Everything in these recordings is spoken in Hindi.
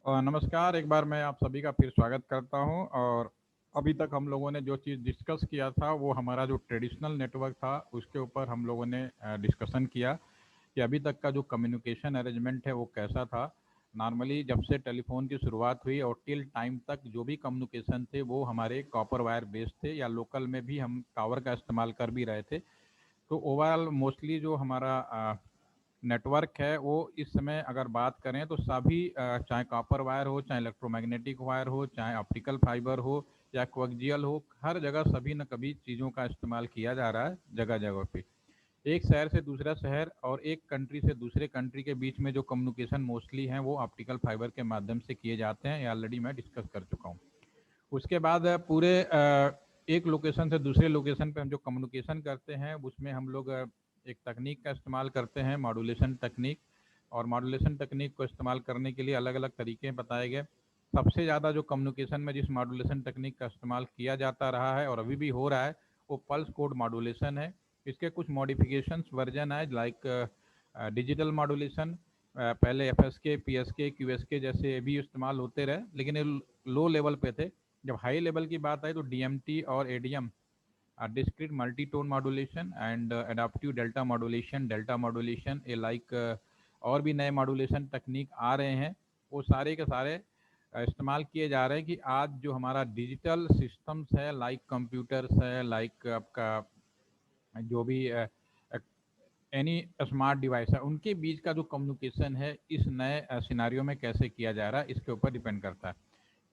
नमस्कार। एक बार मैं आप सभी का फिर स्वागत करता हूं। और अभी तक हम लोगों ने जो चीज़ डिस्कस किया था वो हमारा जो ट्रेडिशनल नेटवर्क था उसके ऊपर हम लोगों ने डिस्कशन किया कि अभी तक का जो कम्युनिकेशन अरेंजमेंट है वो कैसा था। नॉर्मली जब से टेलीफोन की शुरुआत हुई और टिल टाइम तक जो भी कम्युनिकेशन थे वो हमारे कॉपर वायर बेस्ड थे, या लोकल में भी हम टावर का इस्तेमाल कर भी रहे थे। तो ओवरऑल मोस्टली जो हमारा नेटवर्क है वो इस समय अगर बात करें तो सभी चाहे कॉपर वायर हो, चाहे इलेक्ट्रोमैग्नेटिक वायर हो, चाहे ऑप्टिकल फाइबर हो या कोएक्सियल हो, हर जगह सभी न कभी चीज़ों का इस्तेमाल किया जा रहा है जगह जगह पे। एक शहर से दूसरा शहर और एक कंट्री से दूसरे कंट्री के बीच में जो कम्युनिकेशन मोस्टली हैं वो ऑप्टिकल फाइबर के माध्यम से किए जाते हैं, ये ऑलरेडी मैं डिस्कस कर चुका हूँ। उसके बाद पूरे एक लोकेशन से दूसरे लोकेशन पे हम जो कम्युनिकेशन करते हैं उसमें हम लोग एक तकनीक का इस्तेमाल करते हैं, मॉड्यूलेशन तकनीक। और मॉड्यूलेशन तकनीक को इस्तेमाल करने के लिए अलग अलग तरीके बताए गए। सबसे ज़्यादा जो कम्युनिकेशन में जिस मॉड्यूलेशन तकनीक का इस्तेमाल किया जाता रहा है और अभी भी हो रहा है वो पल्स कोड मॉड्यूलेशन है। इसके कुछ मॉडिफिकेशंस वर्जन है, लाइक डिजिटल मॉड्यूलेशन। पहले एफ एस के, पी एस के, क्यू एस के जैसे भी इस्तेमाल होते रहे, लेकिन ये लो लेवल पे थे। जब हाई लेवल की बात आई तो डीएमटी और ADM, discrete multi tone modulation and adaptive delta modulation, ये लाइक और भी नए मॉड्यूलेशन तकनीक आ रहे हैं। वो सारे के सारे इस्तेमाल किए जा रहे हैं कि आज जो हमारा डिजिटल सिस्टम्स है, लाइक कंप्यूटर्स है, लाइक आपका जो भी एनी स्मार्ट डिवाइस है, उनके बीच का जो कम्युनिकेशन है इस नए सिनारियो में कैसे किया जा रहा है इसके ऊपर डिपेंड करता है।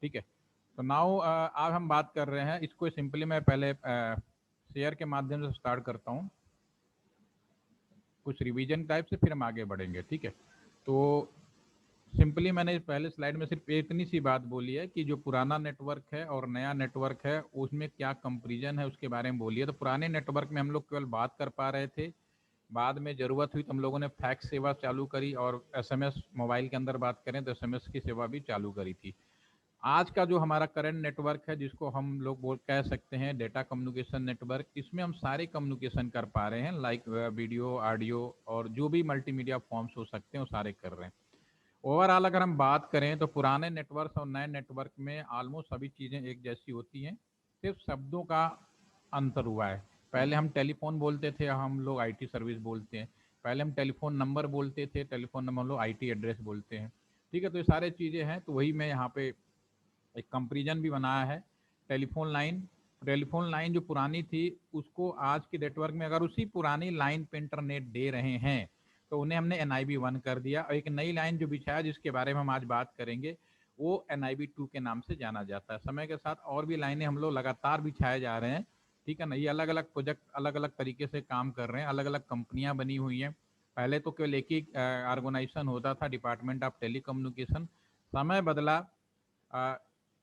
ठीक है। तो नाउ आज हम बात कर रहे हैं, इसको सिंपली मैं पहले शेयर के माध्यम से स्टार्ट करता हूँ कुछ रिवीजन टाइप से, फिर हम आगे बढ़ेंगे। ठीक है। तो सिंपली मैंने पहले स्लाइड में सिर्फ इतनी सी बात बोली है कि जो पुराना नेटवर्क है और नया नेटवर्क है उसमें क्या कंपेरिजन है उसके बारे में बोली है। तो पुराने नेटवर्क में हम लोग केवल बात कर पा रहे थे, बाद में ज़रूरत हुई तो हम लोगों ने फैक्स सेवा चालू करी, और एसएमएस मोबाइल के अंदर बात करें तो एसएमएस की सेवा भी चालू करी थी। आज का जो हमारा करंट नेटवर्क है जिसको हम लोग बोल कह सकते हैं डेटा कम्युनिकेशन नेटवर्क, इसमें हम सारे कम्युनिकेशन कर पा रहे हैं, लाइक वीडियो, ऑडियो और जो भी मल्टीमीडिया फॉर्म्स हो सकते हैं वो सारे कर रहे हैं। ओवरऑल अगर हम बात करें तो पुराने नेटवर्क और नए नेटवर्क में ऑलमोस्ट सभी चीज़ें एक जैसी होती हैं, सिर्फ शब्दों का अंतर हुआ है। पहले हम टेलीफोन बोलते थे, हम लोग आईटी सर्विस बोलते हैं। पहले हम टेलीफोन नंबर बोलते थे, टेलीफोन नंबर हम लोग आईटी एड्रेस बोलते हैं। ठीक है। तो ये सारे चीज़ें हैं, तो वही मैं यहाँ पे एक कंपेरिजन भी बनाया है। टेलीफोन लाइन जो पुरानी थी उसको आज के नेटवर्क में अगर उसी पुरानी लाइन पे इंटरनेट दे रहे हैं तो उन्हें हमने NIB 1 कर दिया, और एक नई लाइन जो बिछाया जिसके बारे में हम आज बात करेंगे वो NIB 2 के नाम से जाना जाता है। समय के साथ और भी लाइनें हम लोग लगातार बिछाए जा रहे हैं। ठीक है ना। ये अलग अलग प्रोजेक्ट अलग अलग तरीके से काम कर रहे हैं, अलग अलग कंपनियां बनी हुई हैं। पहले तो केवल एक ही ऑर्गेनाइजेशन होता था, डिपार्टमेंट ऑफ टेलीकम्युनिकेशन। समय बदला, आ,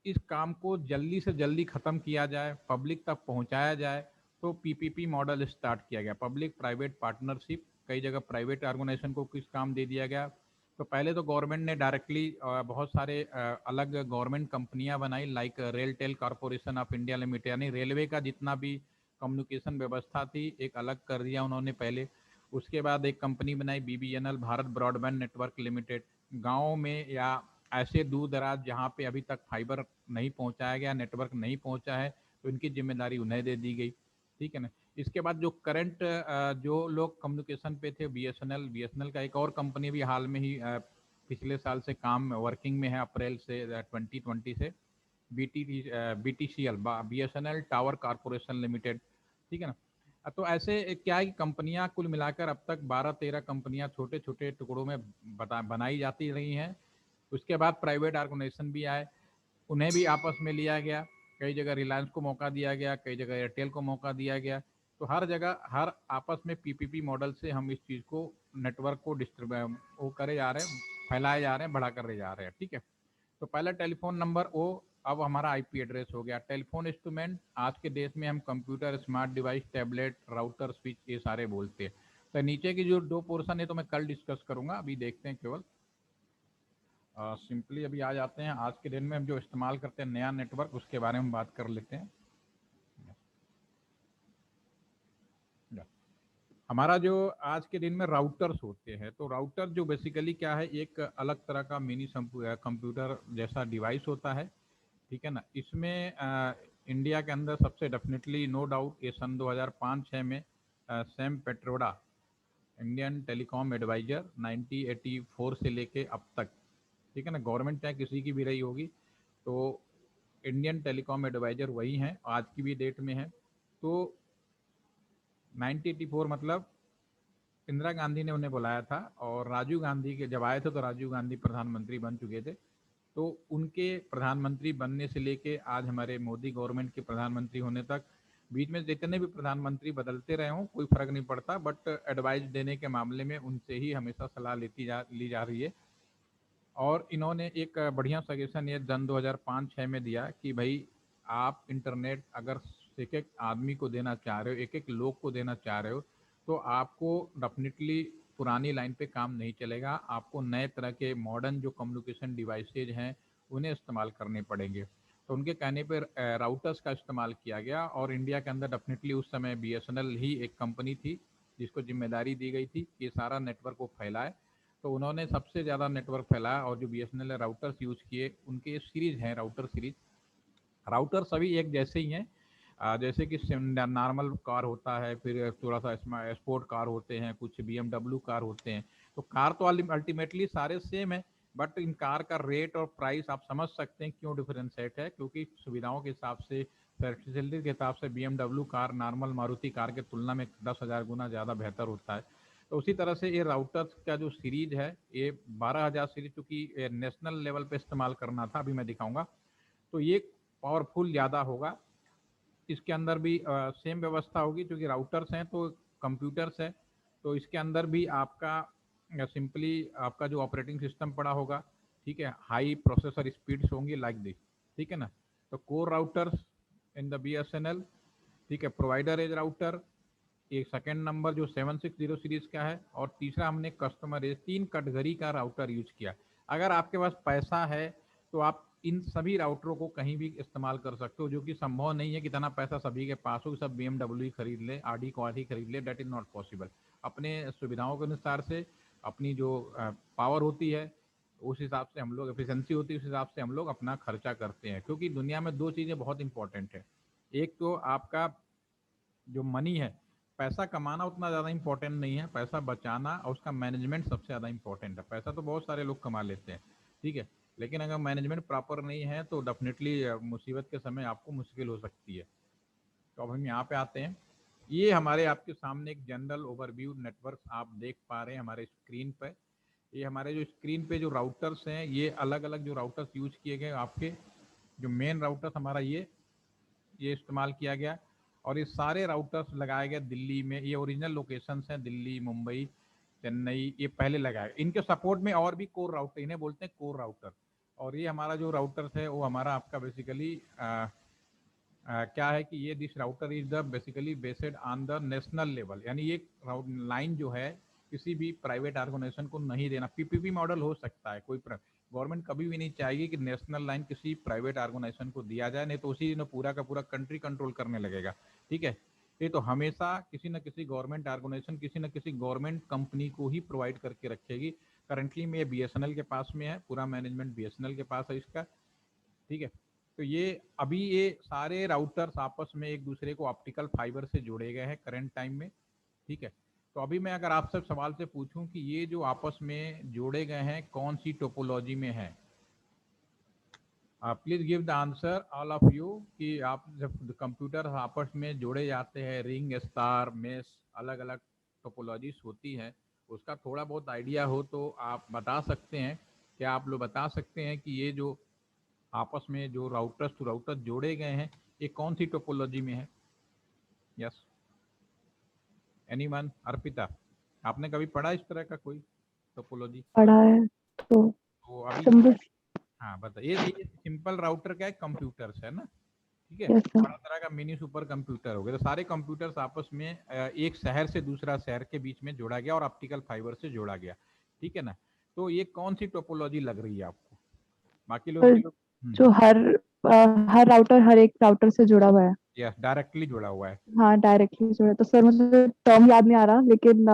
इस काम को जल्दी से जल्दी ख़त्म किया जाए, पब्लिक तक पहुंचाया जाए, तो PPP मॉडल स्टार्ट किया गया, पब्लिक प्राइवेट पार्टनरशिप। कई जगह प्राइवेट ऑर्गेनाइजेशन को कुछ काम दे दिया गया। तो पहले तो गवर्नमेंट ने डायरेक्टली बहुत सारे अलग गवर्नमेंट कंपनियां बनाई, like RailTel corporation of India limited, यानी रेलवे का जितना भी कम्युनिकेशन व्यवस्था थी एक अलग कर दिया उन्होंने पहले। उसके बाद एक कंपनी बनाई BBNL, Bharat broadband network limited. गाँव में या ऐसे दूर दराज जहाँ पे अभी तक फाइबर नहीं पहुँचाया गया, नेटवर्क नहीं पहुँचा है, तो इनकी जिम्मेदारी उन्हें दे दी गई। ठीक है ना। इसके बाद जो करंट जो लोग कम्युनिकेशन पे थे, BSNL का एक और कंपनी भी हाल में ही पिछले साल से काम वर्किंग में है, अप्रैल से 2020 से, BTCL, BSNL tower corporation limited. ठीक है ना। तो ऐसे क्या है कि कंपनियां कुल मिलाकर अब तक 12-13 कंपनियां छोटे छोटे टुकड़ों में बनाई जाती रही हैं। उसके बाद प्राइवेट ऑर्गेनाइजेशन भी आए, उन्हें भी आपस में लिया गया। कई जगह रिलायंस को मौका दिया गया, कई जगह एयरटेल को मौका दिया गया। तो हर जगह हर आपस में PPP मॉडल से हम इस चीज़ को, नेटवर्क को डिस्ट्रीब्यूट वो करे जा रहे हैं, फैलाए जा रहे हैं, बड़ा कर जा रहे हैं। ठीक है। तो पहला टेलीफोन नंबर वो, अब हमारा IP एड्रेस हो गया। टेलीफोन इंस्ट्रूमेंट, आज के देश में हम computer, smart device, tablet, router, switch, ये सारे बोलते हैं। तो नीचे की जो दो पोर्शन है तो मैं कल डिस्कस करूंगा, अभी देखते हैं केवल सिंपली अभी आ जाते हैं आज के दिन में हम जो इस्तेमाल करते हैं नया नेटवर्क, उसके बारे में बात कर लेते हैं। हमारा जो आज के दिन में राउटर्स होते हैं, तो राउटर जो बेसिकली क्या है, एक अलग तरह का मिनी कंप्यूटर जैसा डिवाइस होता है, ठीक है ना। इसमें इंडिया के अंदर सबसे डेफिनेटली नो डाउट ये सन 2005-6 में Sam Pitroda, Indian telecom adviser 1984 से लेके अब तक, ठीक है ना, गवर्नमेंट चाहे किसी की भी रही होगी, तो इंडियन टेलीकॉम एडवाइजर वही हैं, आज की भी डेट में है। तो 1984 मतलब इंदिरा गांधी ने उन्हें बुलाया था, और राजीव गांधी के जब आए थे तो राजीव गांधी प्रधानमंत्री बन चुके थे। तो उनके प्रधानमंत्री बनने से लेके आज हमारे मोदी गवर्नमेंट के प्रधानमंत्री होने तक, बीच में जितने भी प्रधानमंत्री बदलते रहे हों कोई फर्क नहीं पड़ता, बट एडवाइस देने के मामले में उनसे ही हमेशा सलाह ली जा रही है। और इन्होंने एक बढ़िया सजेशन ये सन 2005-6 में दिया कि भाई आप इंटरनेट अगर एक एक आदमी को देना चाह रहे हो, एक एक लोग को देना चाह रहे हो, तो आपको डेफिनेटली पुरानी लाइन पे काम नहीं चलेगा, आपको नए तरह के मॉडर्न जो कम्युनिकेशन डिवाइसेज हैं उन्हें इस्तेमाल करने पड़ेंगे। तो उनके कहने पर राउटर्स का इस्तेमाल किया गया, और इंडिया के अंदर डेफिनेटली उस समय BSNL ही एक कंपनी थी जिसको जिम्मेदारी दी गई थी कि सारा नेटवर्क को फैलाए। तो उन्होंने सबसे ज़्यादा नेटवर्क फैलाया, और जो BSNL राउटर्स यूज़ किए उनके सीरीज हैं, राउटर सीरीज। राउटर सभी एक जैसे ही हैं, जैसे कि नॉर्मल कार होता है, फिर थोड़ा सा स्पोर्ट कार होते हैं, कुछ BMW कार होते हैं। तो कार तो अल्टीमेटली सारे सेम है, बट इन कार का रेट और प्राइस आप समझ सकते हैं क्यों डिफरेंशिएट है, क्योंकि सुविधाओं के हिसाब से, फैसिलिटी के हिसाब से BMW car normal Maruti car के तुलना में 10,000 गुना ज़्यादा बेहतर होता है। तो उसी तरह से ये राउटर्स का जो सीरीज है, ये 12,000 सीरीज, चूंकि नेशनल लेवल पे इस्तेमाल करना था, अभी मैं दिखाऊंगा, तो ये पावरफुल ज़्यादा होगा। इसके अंदर भी सेम व्यवस्था होगी, क्योंकि राउटर्स हैं तो कंप्यूटर्स है, तो इसके अंदर भी आपका सिंपली आपका जो ऑपरेटिंग सिस्टम पड़ा होगा, ठीक है, हाई प्रोसेसर स्पीड्स होंगी लाइक दिस, ठीक है ना। तो core routers in the BSNL, ठीक है, प्रोवाइडर एज राउटर, एक सेकंड नंबर जो 760 सीरीज का है, और तीसरा हमने कस्टमर एज, 3 कैटेगरी का राउटर यूज किया। अगर आपके पास पैसा है तो आप इन सभी राउटरों को कहीं भी इस्तेमाल कर सकते हो, जो कि संभव नहीं है कि इतना पैसा सभी के पास हो, सब BMW खरीद ले, RD क्वालिटी खरीद ले, डेट इज नॉट पॉसिबल। अपने सुविधाओं के अनुसार से, अपनी जो पावर होती है उस हिसाब से हम लोग, एफिशिएंसी होती है उस हिसाब से हम लोग अपना खर्चा करते हैं, क्योंकि दुनिया में दो चीज़ें बहुत इंपॉर्टेंट है। एक तो आपका जो मनी है, पैसा कमाना उतना ज़्यादा इंपॉर्टेंट नहीं है, पैसा बचाना और उसका मैनेजमेंट सबसे ज़्यादा इंपॉर्टेंट है। पैसा तो बहुत सारे लोग कमा लेते हैं, ठीक है, लेकिन अगर मैनेजमेंट प्रॉपर नहीं है तो डेफिनेटली मुसीबत के समय आपको मुश्किल हो सकती है। तो अब हम यहाँ पे आते हैं। ये हमारे आपके सामने एक जनरल ओवरव्यू नेटवर्क आप देख पा रहे हैं हमारे स्क्रीन पर। ये हमारे जो स्क्रीन पे जो राउटर्स हैं, ये अलग अलग जो राउटर्स यूज किए गए आपके, जो मेन राउटर्स हमारा ये इस्तेमाल किया गया, और ये सारे राउटर्स लगाए गए दिल्ली में। ये ओरिजिनल लोकेशंस हैं, दिल्ली, मुंबई, चेन्नई, ये पहले लगाए। इनके सपोर्ट में और भी कोर राउटर, इन्हें बोलते हैं कोर राउटर। और ये हमारा जो राउटर्स है वो हमारा आपका बेसिकली क्या है कि ये this router is the basically based on the national level, यानी ये लाइन जो है किसी भी प्राइवेट ऑर्गेनाइजेशन को नहीं देना। PPP मॉडल हो सकता है, कोई गवर्नमेंट कभी भी नहीं चाहेगी कि नेशनल लाइन किसी प्राइवेट ऑर्गेनाइजेशन को दिया जाए, नहीं तो उसी दिन पूरा का पूरा कंट्री कंट्रोल करने लगेगा, ठीक है। ये तो हमेशा किसी न किसी गवर्नमेंट ऑर्गेनाइजेशन, किसी न किसी गवर्नमेंट कंपनी को ही प्रोवाइड करके रखेगी। करंटली में ये BSNL के पास में है, पूरा मैनेजमेंट BSNL के पास है इसका, ठीक है। तो ये अभी ये सारे राउटर्स आपस में एक दूसरे को ऑप्टिकल फाइबर से जोड़े गए हैं करंट टाइम में, ठीक है। तो अभी मैं अगर आपसे सवाल से पूछूं कि ये जो आपस में जोड़े गए हैं कौन सी टोपोलॉजी में है, please give the answer all of you, कि आप जब कंप्यूटर आपस में जोड़े जाते हैं, रिंग, स्टार, मेश, अलग अलग टोपोलॉजीज होती है, उसका थोड़ा बहुत आइडिया हो तो आप बता सकते हैं। क्या आप लोग बता सकते हैं कि ये जो आपस में जो राउटर्स टू राउटर जोड़े गए हैं ये कौन सी टोपोलॉजी में है? Yes, anyone? अर्पिता, आपने कभी पढ़ा इस तरह का कोई टोपोलॉजी? पढ़ा है तो तो अभी सिंपल। हाँ बताइए, ये सिंपल राउटर क्या है, कंप्यूटर्स है ना, ठीक है, यस सर। बड़ा तरह का मिनी सुपर कंप्यूटर हो गया। तो सारे कंप्यूटर्स आपस में एक शहर से दूसरा शहर के बीच में जोड़ा गया और ऑप्टिकल फाइबर से जोड़ा गया, ठीक है ना। तो ये कौन सी टोपोलॉजी लग रही है आपको? बाकी लोग भी जो हर हर राउटर हर एक राउटर से जुड़ा हुआ है। यस, डायरेक्टली जुड़ा हुआ है। हाँ डायरेक्टली जुड़ा है। तो सर मुझे टर्म याद नहीं आ रहा, लेकिन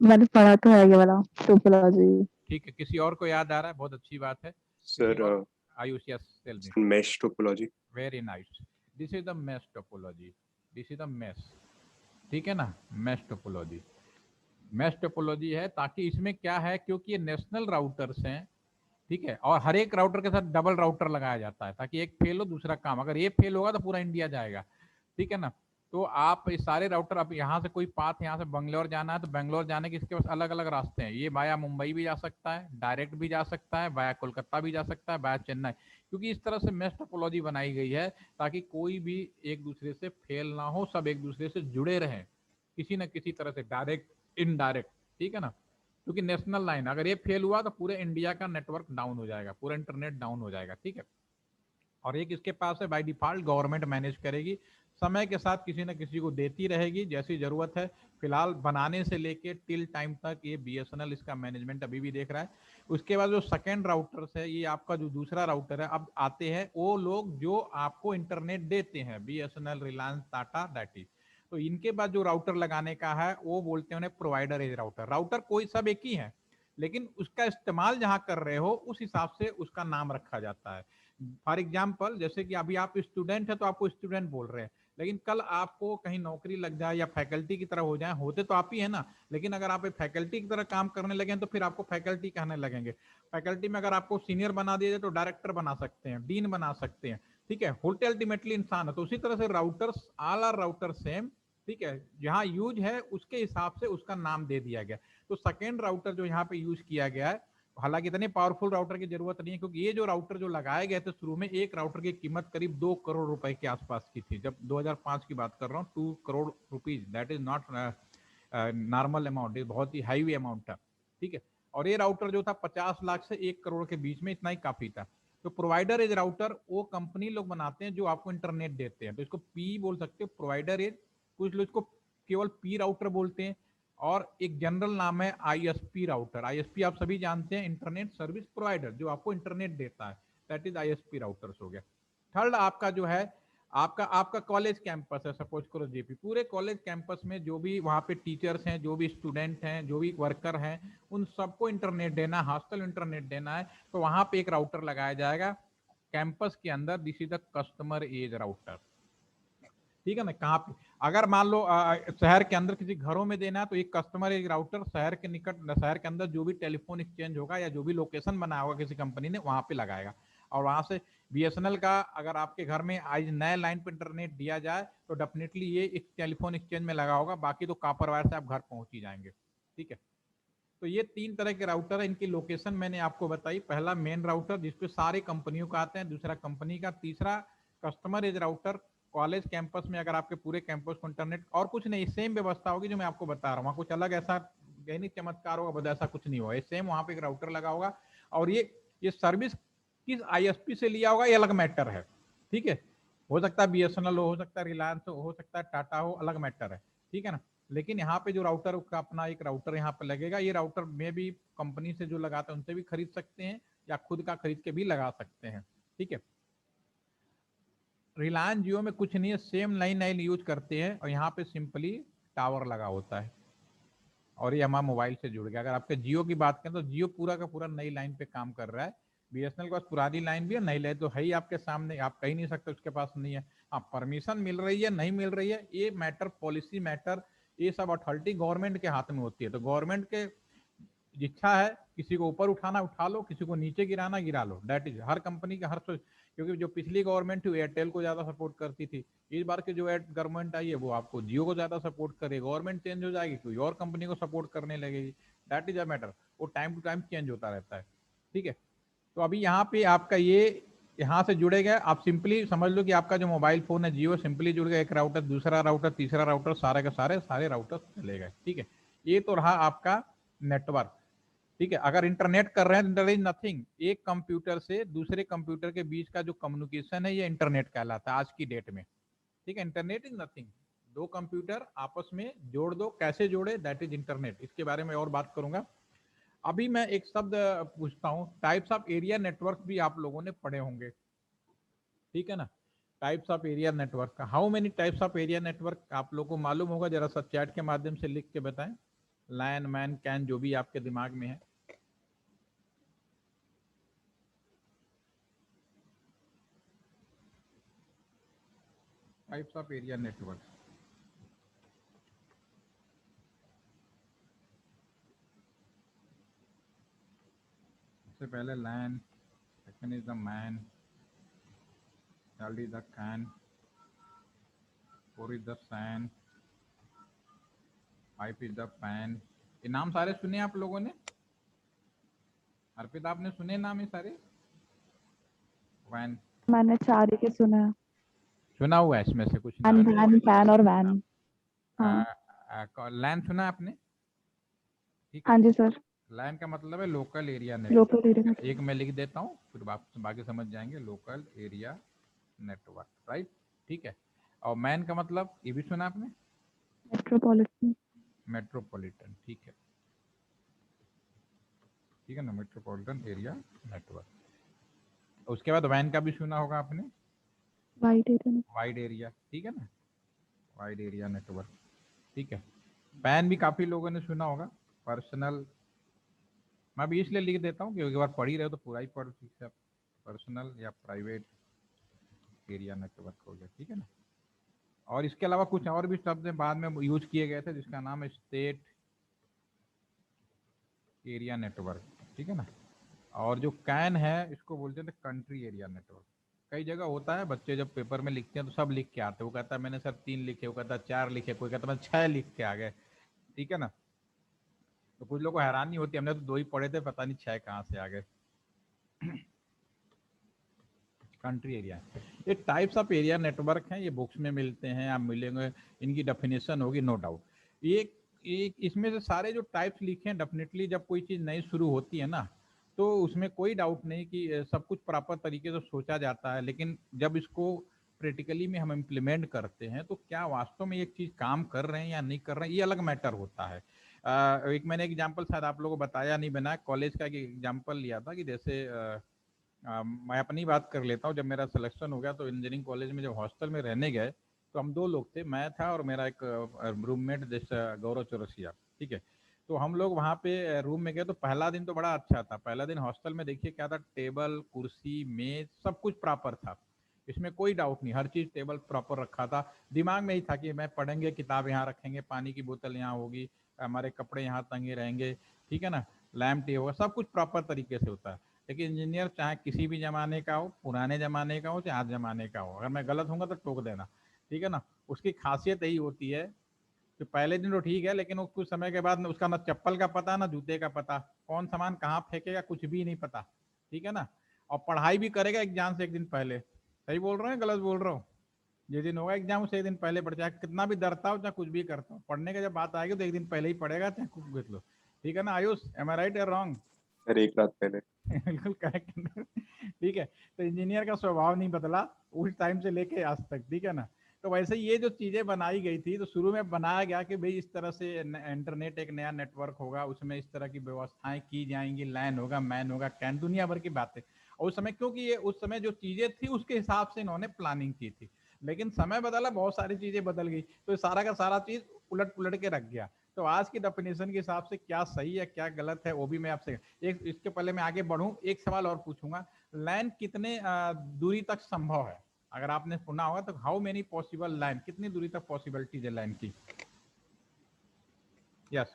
मैंने पढ़ा तो है ये वाला टोपोलॉजी। ठीक है, किसी और को याद आ रहा है? बहुत अच्छी बात है। किसी सर और? Ayush, yes, tell me. Mesh topology. Very nice. This is the mesh topology. This is the mesh, ठीक है ना, मेश टोपोलॉजी। मेश टोपोलॉजी है ताकि इसमें क्या है, क्योंकि ये नेशनल राउटर्स हैं, ठीक है, और हर एक राउटर के साथ डबल राउटर लगाया जाता है ताकि एक फेल हो दूसरा काम, अगर ये फेल होगा तो पूरा इंडिया जाएगा, ठीक है ना। तो आप इस सारे राउटर, अब यहाँ से कोई पाथ यहाँ से बंगलोर जाना है तो बंगलोर जाने के इसके पास अलग अलग रास्ते हैं। ये वाया मुंबई भी जा सकता है, डायरेक्ट भी जा सकता है, वाया कोलकाता भी जा सकता है, वाया चेन्नई, क्योंकि इस तरह से मेश टोपोलॉजी बनाई गई है ताकि कोई भी एक दूसरे से फेल ना हो, सब एक दूसरे से जुड़े रहें किसी न किसी तरह से, डायरेक्ट इनडायरेक्ट, ठीक है ना। क्योंकि नेशनल लाइन अगर ये फेल हुआ तो पूरे इंडिया का नेटवर्क डाउन हो जाएगा, पूरा इंटरनेट डाउन हो जाएगा, ठीक है। और एक इसके पास है बाय डिफॉल्ट, गवर्नमेंट मैनेज करेगी, समय के साथ किसी न किसी को देती रहेगी जैसी जरूरत है। फिलहाल बनाने से लेके टिल टाइम तक ये बीएसएनएल इसका मैनेजमेंट अभी भी देख रहा है। उसके बाद जो सेकेंड राउटर्स है, ये आपका जो दूसरा राउटर है, अब आते हैं वो लोग जो आपको इंटरनेट देते हैं, BSNL, Reliance, Tata, that is. तो इनके बाद जो राउटर लगाने का है वो बोलते हैं उन्हें प्रोवाइडर एज राउटर। राउटर कोई सब एक ही है, लेकिन उसका इस्तेमाल जहां कर रहे हो उस हिसाब से उसका नाम रखा जाता है। फॉर एग्जाम्पल, जैसे कि अभी आप स्टूडेंट है तो आपको स्टूडेंट बोल रहे हैं, लेकिन कल आपको कहीं नौकरी लग जाए या फैकल्टी की तरह हो जाए, होते तो आप ही है ना, लेकिन अगर आप फैकल्टी की तरह काम करने लगे तो फिर आपको फैकल्टी कहने लगेंगे। फैकल्टी में अगर आपको सीनियर बना दिया जाए तो डायरेक्टर बना सकते हैं, डीन बना सकते हैं, ठीक है। होल्टे अल्टीमेटली इंसान है, तो उसी तरह से routers, all are router same, ठीक है, जहां यूज है उसके हिसाब से उसका नाम दे दिया गया। तो सेकेंड राउटर जो यहाँ पे यूज किया गया है, हालांकि इतने पावरफुल राउटर की जरूरत नहीं है, क्योंकि ये जो राउटर जो लगाए गए थे शुरू में, एक राउटर की कीमत करीब 2 करोड़ रुपए के आसपास की थी, जब 2005 की बात कर रहा हूँ। 2 crore rupees, that is not normal amount, ये बहुत ही हाईवी अमाउंट था, ठीक है। और ये राउटर जो था 50 लाख से 1 करोड़ के बीच में, इतना ही काफी था। तो प्रोवाइडर एज राउटर वो कंपनी लोग बनाते हैं जो आपको इंटरनेट देते हैं, तो इसको पी बोल सकते हो, प्रोवाइडर एज। कुछ लोग इसको केवल पी राउटर बोलते हैं। और एक जनरल नाम है आईएसपी राउटर। आईएसपी आप सभी जानते हैं, इंटरनेट सर्विस प्रोवाइडर, जो आपको इंटरनेट देता है, दैट इज आईएसपी राउटर्स हो गया। थर्ड आपका जो है, आपका आपका कॉलेज कैंपस है, सपोज करो जेपी, पूरे कॉलेज कैंपस में जो भी वहाँ पे टीचर्स हैं, जो भी स्टूडेंट हैं, जो भी वर्कर हैं, उन सबको इंटरनेट देना है, हॉस्टल इंटरनेट देना है, तो वहाँ पे एक राउटर लगाया जाएगा कैंपस के अंदर। This is the customer edge router, ठीक है ना। कहाँ पे, अगर मान लो शहर के अंदर किसी घरों में देना है तो एक कस्टमर एक राउटर शहर के निकट, शहर के अंदर जो भी टेलीफोन एक्सचेंज होगा या जो भी लोकेशन बना होगा किसी कंपनी ने, वहां पे लगाएगा। और वहां से बीएसएनएल का अगर आपके घर में आज नए लाइन पर इंटरनेट दिया जाए तो डेफिनेटली ये एक टेलीफोन एक्सचेंज में लगा होगा, बाकी तो कॉपर वायर से आप घर पहुंच ही जाएंगे, ठीक है। तो ये तीन तरह के राउटर है, इनकी लोकेशन मैंने आपको बताई। पहला मेन राउटर जिसपे सारे कंपनियों का आते हैं, दूसरा कंपनी का, तीसरा customer edge router. College campus में अगर आपके पूरे कैंपस को इंटरनेट, और कुछ नहीं, सेम व्यवस्था होगी जो मैं आपको बता रहा हूँ, कुछ अलग ऐसा गहनी चमत्कार होगा, बस ऐसा कुछ नहीं होगा, सेम वहां पे एक राउटर लगा होगा। और ये सर्विस किस आईएसपी से लिया होगा ये अलग मैटर है, ठीक है। हो सकता है बीएसएनएल हो सकता है रिलायंस हो सकता है टाटा हो, अलग मैटर है, ठीक है ना। लेकिन यहाँ पे जो राउटर का अपना एक राउटर यहाँ पे लगेगा, ये राउटर में भी कंपनी से जो लगाते हैं उनसे भी खरीद सकते हैं या खुद का खरीद के भी लगा सकते हैं, ठीक है। रिलायंस जियो में कुछ नहीं है, सेम लाइन लाइन यूज करते हैं, और यहाँ पे सिंपली टावर लगा होता है और ये हमारा मोबाइल से जुड़ गया। अगर आपके जियो की बात करें तो जियो पूरा का पूरा नई लाइन पे काम कर रहा है। बीएसएनएल के पास पुरानी लाइन भी है, नई लाइन तो है ही आपके सामने, आप कह नहीं सकते उसके पास नहीं है। हाँ, परमिशन मिल रही है नहीं मिल रही है, ये मैटर, पॉलिसी मैटर, ये सब अथॉरिटी गवर्नमेंट के हाथ में होती है। तो गवर्नमेंट के इच्छा है, किसी को ऊपर उठाना उठा लो, किसी को नीचे गिराना गिरा लो, दैट इज हर कंपनी का हर सोच। क्योंकि जो पिछली गवर्नमेंट थी एयरटेल को ज्यादा सपोर्ट करती थी, इस बार की जो गवर्नमेंट आई है वो आपको जियो को ज्यादा सपोर्ट करे, गवर्नमेंट चेंज हो जाएगी कोई और कंपनी को सपोर्ट करने लगेगी, दैट इज अ मैटर, वो टाइम टू टाइम चेंज होता रहता है, ठीक है। तो अभी यहाँ पे आपका ये यहाँ से जुड़े गए, आप सिंपली समझ लो कि आपका जो मोबाइल फोन है जियो, सिंपली जुड़ गया, एक राउटर दूसरा राउटर तीसरा राउटर, सारे के सारे राउटर चले गए, ठीक है। ये तो रहा आपका नेटवर्क, ठीक है। अगर इंटरनेट कर रहे हैं तो इज नथिंग, एक कंप्यूटर से दूसरे कंप्यूटर के बीच का जो कम्युनिकेशन है ये इंटरनेट कहलाता है आज की डेट में, ठीक है। इंटरनेट इज नथिंग, दो कंप्यूटर आपस में जोड़ दो, कैसे जोड़े, दैट इज इंटरनेट। इसके बारे में और बात करूंगा। अभी मैं एक शब्द पूछता हूँ, टाइप्स ऑफ एरिया नेटवर्क भी आप लोगों ने पढ़े होंगे, ठीक है ना। टाइप्स ऑफ एरिया नेटवर्क का, how many types of area network आप लोगों को मालूम होगा, जरा सा चैट के माध्यम से लिख के बताएं। लैन मैन कैन जो भी आपके दिमाग में है। टाइप्स ऑफ एरिया नेटवर्क, सबसे पहले LAN, second is the MAN, third is the CAN, four is the SAN, five is the PAN. ये नाम सारे सुने आप लोगों ने? अर्पिता आपने सुने नाम ये सारे? वैन मैंने 4 ही के सुना है। सुना हुआ है, इसमें से कुछ वैन, नाम? वैन, फैन और वैन। हाँ। लैन सुना आपने? ठीक है। हाँ जी सर। लैन का मतलब है local area local area network. एक नेटवर्क। मैं लिख देता हूँ, फिर आप बाकी समझ जाएंगे। Local area network, right. ठीक है। और मैन का मतलब ये भी सुना आपने? मेट्रोपॉलिटन। मेट्रोपॉलिटन, ठीक है। ठीक है ना, मेट्रोपॉलिटन एरिया नेटवर्क। उसके बाद वैन का भी सुना होगा आपने, वाइड एरिया। वाइड एरिया, ठीक है ना, वाइड एरिया नेटवर्क। ठीक है। पैन भी काफी लोगों ने सुना होगा, पर्सनल। मैं भी इसलिए लिख देता हूँ कि एक बार पढ़ ही रहे हो तो पूरा ही पढ़, ठीक है। पर्सनल या प्राइवेट एरिया नेटवर्क हो गया, ठीक है ना। और इसके अलावा कुछ और भी शब्द बाद में यूज किए गए थे, जिसका नाम है स्टेट एरिया नेटवर्क, ठीक है ना। और जो कैन है इसको बोलते थे कंट्री एरिया नेटवर्क। कई जगह होता है, बच्चे जब पेपर में लिखते हैं तो सब लिख के आते हैं। वो कहता है मैंने सर 3 लिखे, वो कहता है 4 लिखे, कोई कहता है मैं 6 लिख के आ गए, ठीक है ना। तो कुछ लोगों को हैरानी होती है, हमने तो 2 ही पढ़े थे, पता नहीं 6 कहाँ से आ गए। कंट्री एरिया, ये टाइप्स ऑफ एरिया नेटवर्क हैं, ये बुक्स में मिलते हैं, आप मिलेंगे, इनकी डेफिनेशन होगी नो डाउट। ये इसमें से सारे जो टाइप्स लिखे हैं, डेफिनेटली जब कोई चीज़ नई शुरू होती है ना, तो उसमें कोई डाउट नहीं कि सब कुछ प्रॉपर तरीके से सोचा जाता है, लेकिन जब इसको प्रैक्टिकली में हम इम्प्लीमेंट करते हैं तो क्या वास्तव में एक चीज़ काम कर रहे हैं या नहीं कर रहे हैं, ये अलग मैटर होता है। एक मैंने एग्जाम्पल शायद आप लोगों को बताया नहीं, बना कॉलेज का एक एग्जाम्पल लिया था कि जैसे मैं अपनी बात कर लेता हूँ। जब मेरा सिलेक्शन हो गया तो इंजीनियरिंग कॉलेज में जब हॉस्टल में रहने गए, तो हम 2 लोग थे, मैं था और मेरा एक रूममेट जैसा गौरव चौरसिया, ठीक है। तो हम लोग वहाँ पे रूम में गए, तो पहला दिन तो बड़ा अच्छा था। पहला दिन हॉस्टल में देखिए क्या था, टेबल कुर्सी मेज सब कुछ प्रॉपर था, इसमें कोई डाउट नहीं, हर चीज़ टेबल प्रॉपर रखा था। दिमाग में ही था कि मैं पढ़ेंगे, किताब यहाँ रखेंगे, पानी की बोतल यहाँ होगी, हमारे कपड़े यहाँ तंगे रहेंगे, ठीक है ना, लैम्प टी होगा, सब कुछ प्रॉपर तरीके से होता है। लेकिन इंजीनियर चाहे किसी भी ज़माने का हो, पुराने ज़माने का हो चाहे आज ज़माने का हो, अगर मैं गलत हूँगा तो टोक देना, ठीक है ना। उसकी खासियत यही होती है कि पहले दिन तो ठीक है, लेकिन कुछ समय के बाद उसका ना चप्पल का पता ना जूते का पता, कौन सामान कहाँ फेंकेगा कुछ भी नहीं पता, ठीक है ना। और पढ़ाई भी करेगा एग्जाम से एक दिन पहले। सही बोल रहे हैं गलत बोल रहा हूँ? जिस दिन होगा एग्जाम उससे एक दिन पहले पढ़, चाहे कितना भी डरता हो चाहे कुछ भी करता हो, पढ़ने का जब बात आएगी तो एक दिन पहले ही पढ़ेगा, चाहे कुछ देख लो, ठीक है ना। आयुष, एम आई राइट या रॉन्ग? सर एक रात पहले। बिल्कुल करेक्ट। ठीक है। तो इंजीनियर का स्वभाव नहीं बदला उस टाइम से लेके आज तक, ठीक है ना। तो वैसे ये जो चीजें बनाई गई थी, तो शुरू में बनाया गया कि भाई इस तरह से इंटरनेट एक नया नेटवर्क होगा, उसमें इस तरह की व्यवस्थाएं की जाएंगी, लैन होगा, मैन होगा, कैन, दुनिया भर की बातें। और उस समय क्योंकि ये उस समय जो चीजें थी उसके हिसाब से इन्होंने प्लानिंग की थी, लेकिन समय बदला, बहुत सारी चीजें बदल गई, तो सारा का सारा चीज उलट पुलट के रख गया। तो आज की डेफिनेशन के हिसाब से क्या सही है क्या गलत है वो भी मैं आपसे, एक इसके पहले मैं आगे बढ़ूं एक सवाल और पूछूंगा। लैन कितने दूरी तक संभव है? अगर आपने सुना होगा तो हाउ मेनी पॉसिबल लाइन, कितनी दूरी तक पॉसिबिलिटीज है लाइन की? यस,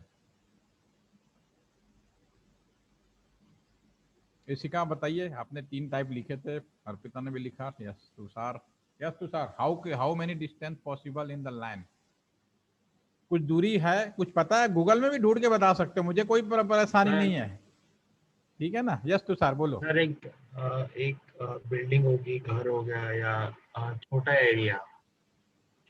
इसी का बताइए। आपने 3 टाइप लिखे थे, अर्पिता ने भी लिखा, yes Tushar, yes Tushar, how many distance possible in the line? कुछ दूरी है, कुछ पता है? गूगल में भी ढूंढ के बता सकते हो, मुझे कोई परेशानी नहीं है, ठीक है ना। यस तुषार बोलो। सर एक बिल्डिंग होगी, घर हो गया, या छोटा एरिया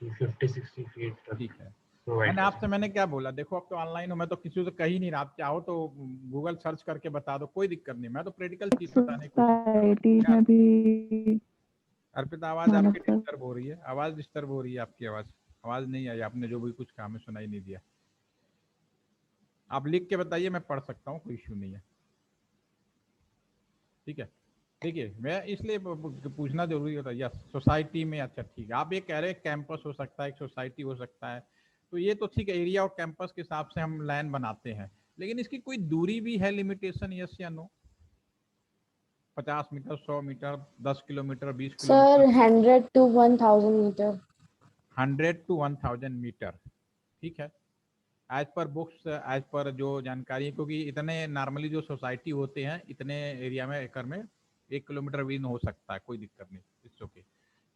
50-60 फीट तक ठीक है, प्रोवाइड मैंने कर आपसे, सकते मैंने हैं। क्या बोला, देखो अब तो ऑनलाइन हो, मैं तो किसी से कह ही नहीं रहा, आप चाहो तो गूगल सर्च करके बता दो, कोई दिक्कत नहीं, मैं तो प्रैक्टिकल चीज बताने की कोशिश कर रहा हूँ। सोसाइटी क्या में भी अर्पिता, आवाज मानव आपकी सर। डिस्टर्ब हो रही है, आवाज डिस्टर्ब हो रही है आपकी, आवाज आवाज नहीं आई, आपने जो भी कुछ कहा हमें सुनाई नहीं दिया। आप लिख के बताइए, मैं पढ़ सकता हूँ, कोई इश्यू नहीं है, ठीक है। देखिए मैं इसलिए पूछना जरूरी होता है। यस, सोसाइटी में, अच्छा ठीक है, आप ये कह रहे हैं कैंपस हो सकता है, एक सोसाइटी हो सकता है, तो ये तो ठीक है, एरिया और कैंपस के हिसाब से हम लाइन बनाते हैं, लेकिन इसकी कोई दूरी भी है लिमिटेशन, यस या no? 50 metre, 100 metre, 10 kilometre, 20 kilometre? Sir 100 to 1000 metre. 100 to 1000 metre, ठीक है, as per books, as per जो जानकारी है, क्योंकि इतने नॉर्मली जो सोसाइटी होते हैं इतने एरिया में, एकड़ में 1 किलोमीटर भी हो सकता है, कोई दिक्कत नहीं, इट्स ओके।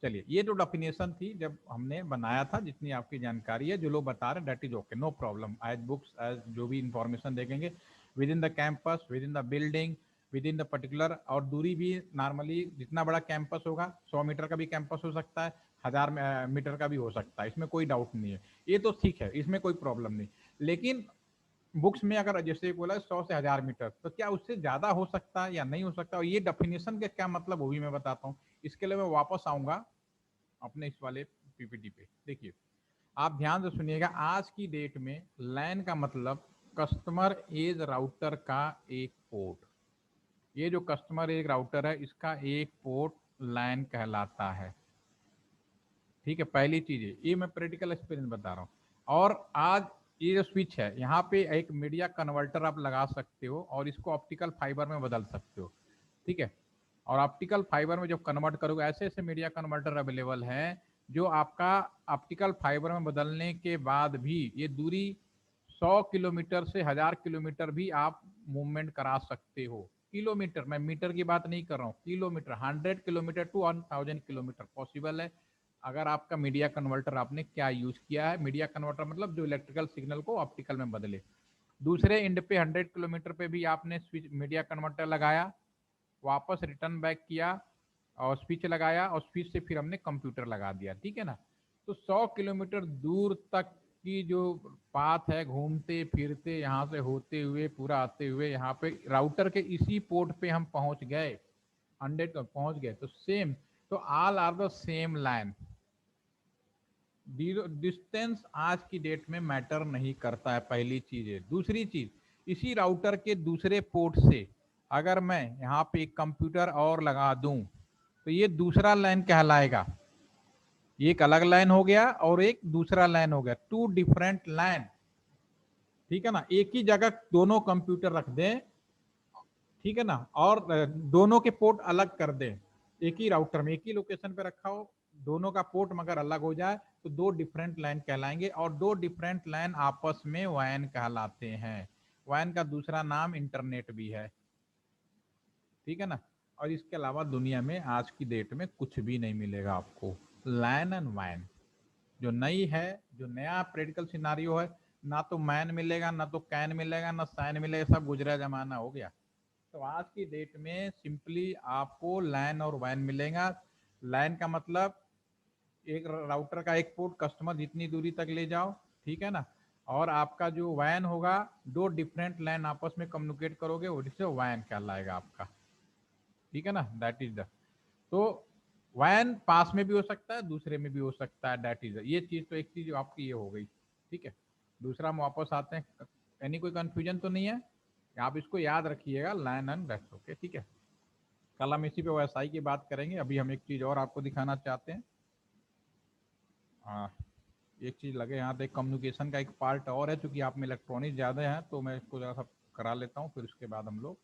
चलिए, ये तो डेफिनेशन थी जब हमने बनाया था, जितनी आपकी जानकारी है, जो लोग बता रहे हैं that is okay, no problem, as books, as जो भी इंफॉर्मेशन देखेंगे, within the campus, within the building, within the particular, और दूरी भी नॉर्मली जितना बड़ा कैंपस होगा, 100 मीटर का भी कैंपस हो सकता है, 1000 मीटर का भी हो सकता है, इसमें कोई डाउट नहीं है, ये तो ठीक है, इसमें कोई प्रॉब्लम नहीं। लेकिन बुक्स में अगर जैसे बोला 100 से 1000 मीटर, तो क्या उससे ज्यादा हो सकता है या नहीं हो सकता, और ये डेफिनेशन का क्या मतलब वो भी मैं बताता हूँ। इसके लिए मैं वापस आऊंगा अपने इस वाले पीपीटी पे। देखिए, आप ध्यान से सुनिएगा, आज की डेट में लैन का मतलब कस्टमर एज राउटर का एक पोर्ट। ये जो कस्टमर एज राउटर है, इसका एक पोर्ट लैन कहलाता है, ठीक है, पहली चीज है ये, मैं प्रैक्टिकल एक्सपीरियंस बता रहा हूँ। और आज ये जो स्विच है, यहाँ पे एक मीडिया कन्वर्टर आप लगा सकते हो और इसको ऑप्टिकल फाइबर में बदल सकते हो, ठीक है। और ऑप्टिकल फाइबर में जब कन्वर्ट करोगे, ऐसे ऐसे मीडिया कन्वर्टर अवेलेबल हैं जो आपका ऑप्टिकल फाइबर में बदलने के बाद भी ये दूरी 100 किलोमीटर से 1000 किलोमीटर भी आप मूवमेंट करा सकते हो। किलोमीटर, मैं मीटर की बात नहीं कर रहा हूँ, kilometre, 100 kilometre to 1000 kilometre possible है, अगर आपका मीडिया कन्वर्टर आपने क्या यूज किया है। मीडिया कन्वर्टर मतलब जो इलेक्ट्रिकल सिग्नल को ऑप्टिकल में बदले। दूसरे एंड पे 100 किलोमीटर पे भी आपने स्विच मीडिया कन्वर्टर लगाया, वापस रिटर्न बैक किया और स्विच लगाया, और स्विच से फिर हमने कंप्यूटर लगा दिया, ठीक है ना। तो 100 किलोमीटर दूर तक की जो पाथ है, घूमते फिरते यहाँ से होते हुए पूरा आते हुए यहाँ पे राउटर के इसी पोर्ट पे हम पहुंच गए, 100 तक पहुंच गए, तो सेम, तो all are the same line. Distance आज की डेट में मैटर नहीं करता है, पहली चीज है। दूसरी चीज, इसी राउटर के दूसरे पोर्ट से अगर मैं यहाँ पे एक कंप्यूटर और लगा दूं, तो ये दूसरा लाइन कहलाएगा, ये एक अलग लाइन हो गया और एक दूसरा लाइन हो गया, टू डिफरेंट लाइन, ठीक है ना। एक ही जगह दोनों कंप्यूटर रख दें, ठीक है ना, और दोनों के पोर्ट अलग कर दें, एक ही राउटर में एक ही लोकेशन पे रखा हो, दोनों का पोर्ट मगर अलग हो जाए, तो दो डिफरेंट लाइन कहलाएंगे, और दो डिफरेंट लाइन आपस में वैन कहलाते हैं। वैन का दूसरा नाम इंटरनेट भी है, ठीक है ना। और इसके अलावा दुनिया में आज की डेट में कुछ भी नहीं मिलेगा आपको, लैन एंड वैन जो नई है, जो नया प्रैक्टिकल सिनारियो है, ना तो मैन मिलेगा, ना तो कैन मिलेगा, ना साइन मिलेगा, सब गुजरा जमाना हो गया। तो आज की डेट में सिंपली आपको लैन और वैन मिलेगा। लैन का मतलब एक राउटर का एक पोर्ट, कस्टमर जितनी दूरी तक ले जाओ, ठीक है ना। और आपका जो वैन होगा, दो डिफरेंट लैन आपस में कम्युनिकेट करोगे, उससे वैन कहलाएगा आपका, ठीक है ना, दैट इज द। तो वैन पास में भी हो सकता है, दूसरे में भी हो सकता है, दैट इज ये चीज, तो एक चीज आपकी ये हो गई, ठीक है। दूसरा हम वापस आते हैं, यानी कोई कंफ्यूजन तो नहीं है, आप इसको याद रखिएगा, लैन एंड दैट्स ओके, ठीक है। कल हम इसी पे वाईफाई की बात करेंगे। अभी हम एक चीज और आपको दिखाना चाहते हैं, एक चीज लगे यहाँ पे, कम्युनिकेशन का एक पार्ट और है, चूंकि आप में इलेक्ट्रॉनिक ज्यादा है, तो मैं इसको जरा सा करा लेता हूँ, फिर उसके बाद हम लोग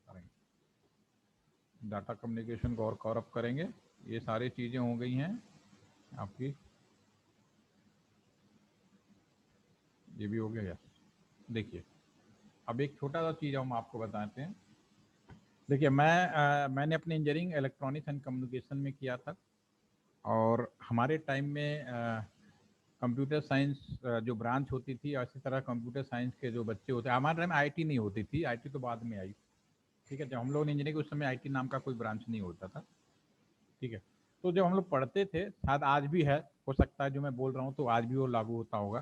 करेंगे डाटा कम्युनिकेशन को और कवर अप करेंगे। ये सारी चीजें हो गई हैं आपकी, ये भी हो गया यार। देखिए, अब एक छोटा सा चीज हम आपको बताते हैं। देखिए, मैंने अपनी इंजीनियरिंग इलेक्ट्रॉनिक्स एंड कम्युनिकेशन में किया था, और हमारे टाइम में कंप्यूटर साइंस जो ब्रांच होती थी, इसी तरह कंप्यूटर साइंस के जो बच्चे होते हैं, हमारे टाइम में आईटी नहीं होती थी, आईटी तो बाद में आई, ठीक है। जब हम लोग इंजीनियरिंग, उस समय आईटी नाम का कोई ब्रांच नहीं होता था, ठीक है। तो जब हम लोग पढ़ते थे, शायद आज भी है, हो सकता है जो मैं बोल रहा हूँ तो आज भी वो लागू होता होगा,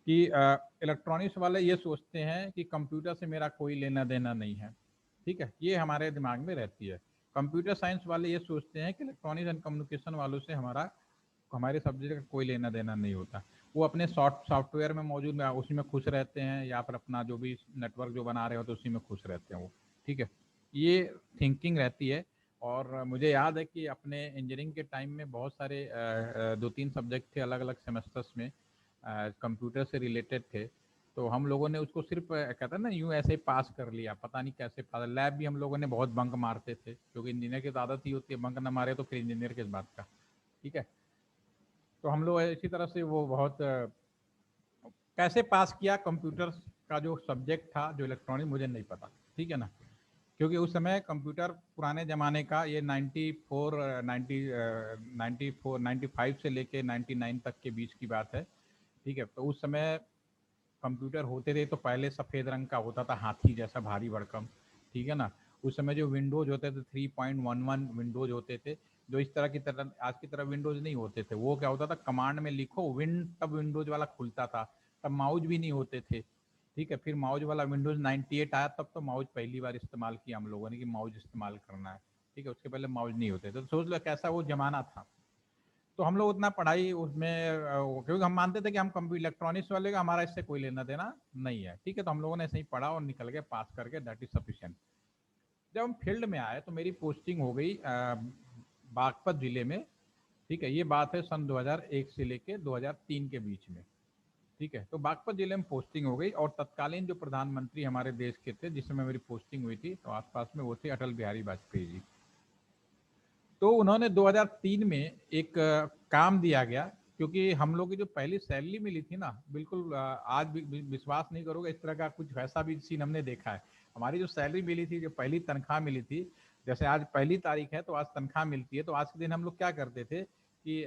कि इलेक्ट्रॉनिक्स वाले ये सोचते हैं कि कंप्यूटर से मेरा कोई लेना देना नहीं है, ठीक है, ये हमारे दिमाग में रहती है। कंप्यूटर साइंस वाले ये सोचते हैं कि इलेक्ट्रॉनिक्स एंड कम्युनिकेशन वालों से हमारे सब्जेक्ट का कोई लेना देना नहीं होता। वो अपने सॉफ्टवेयर में मौजूद उसी में खुश रहते हैं, या फिर अपना जो भी नेटवर्क जो बना रहे हो तो उसी में खुश रहते हैं वो, ठीक है। ये थिंकिंग रहती है। और मुझे याद है कि अपने इंजीनियरिंग के टाइम में बहुत सारे 2-3 सब्जेक्ट थे अलग अलग सेमेस्टर्स में, कंप्यूटर से रिलेटेड थे। तो हम लोगों ने उसको सिर्फ कहता है ना यूँ ऐसे ही पास कर लिया, पता नहीं कैसे पास। लैब भी हम लोगों ने बहुत बंक मारते थे, क्योंकि इंजीनियर की तो आदत ही होती है, बंक ना मारे तो फिर इंजीनियर किस बात का। ठीक है, तो हम लोग इसी तरह से वो बहुत कैसे पास किया कंप्यूटर का जो सब्जेक्ट था जो इलेक्ट्रॉनिक, मुझे नहीं पता। ठीक है ना, क्योंकि उस समय कंप्यूटर पुराने ज़माने का, ये 95 से लेके 99 तक के बीच की बात है। ठीक है, तो उस समय कंप्यूटर होते थे तो पहले सफ़ेद रंग का होता था, हाथी जैसा भारी भरकम। ठीक है ना, उस समय जो विंडोज होते थे 3.11 विंडोज होते थे, जो इस तरह की तरह आज की तरह विंडोज नहीं होते थे। वो क्या होता था, कमांड में लिखो तब विंडोज वाला खुलता था, तब माउज भी नहीं होते थे। ठीक है, फिर माउज वाला विंडोज 98 आया, तब तो माउज पहली बार इस्तेमाल किया हम लोगों ने कि माउज इस्तेमाल करना है। ठीक है, उसके पहले माउज नहीं होते थे। तो सोच लो कैसा वो जमाना था। तो हम लोग उतना पढ़ाई उसमें क्योंकि हम मानते थे कि हम कंप्यूटर इलेक्ट्रॉनिक्स वाले का हमारा इससे कोई लेना देना नहीं है। ठीक है, तो हम लोगों ने ऐसे ही पढ़ा और निकल गए पास करके, दैट इज सफिशिएंट। जब हम फील्ड में आए तो मेरी पोस्टिंग हो गई बागपत जिले में। ठीक है, ये बात है सन 2001 से लेके 2003 के बीच में। ठीक है, तो बागपत जिले में पोस्टिंग हो गई, और तत्कालीन जो प्रधानमंत्री हमारे देश के थे जिस समय मेरी पोस्टिंग हुई थी, तो आसपास में वो थे अटल बिहारी वाजपेयी जी। तो उन्होंने 2003 में एक काम दिया गया, क्योंकि हम लोग की जो पहली सैलरी मिली थी ना, बिल्कुल आज भी विश्वास नहीं करोगे, इस तरह का कुछ वैसा भी सीन हमने देखा है। हमारी जो सैलरी मिली थी, जो पहली तनख्वाह मिली थी, जैसे आज पहली तारीख है तो आज तनख्वाह मिलती है, तो आज के दिन हम लोग क्या करते थे कि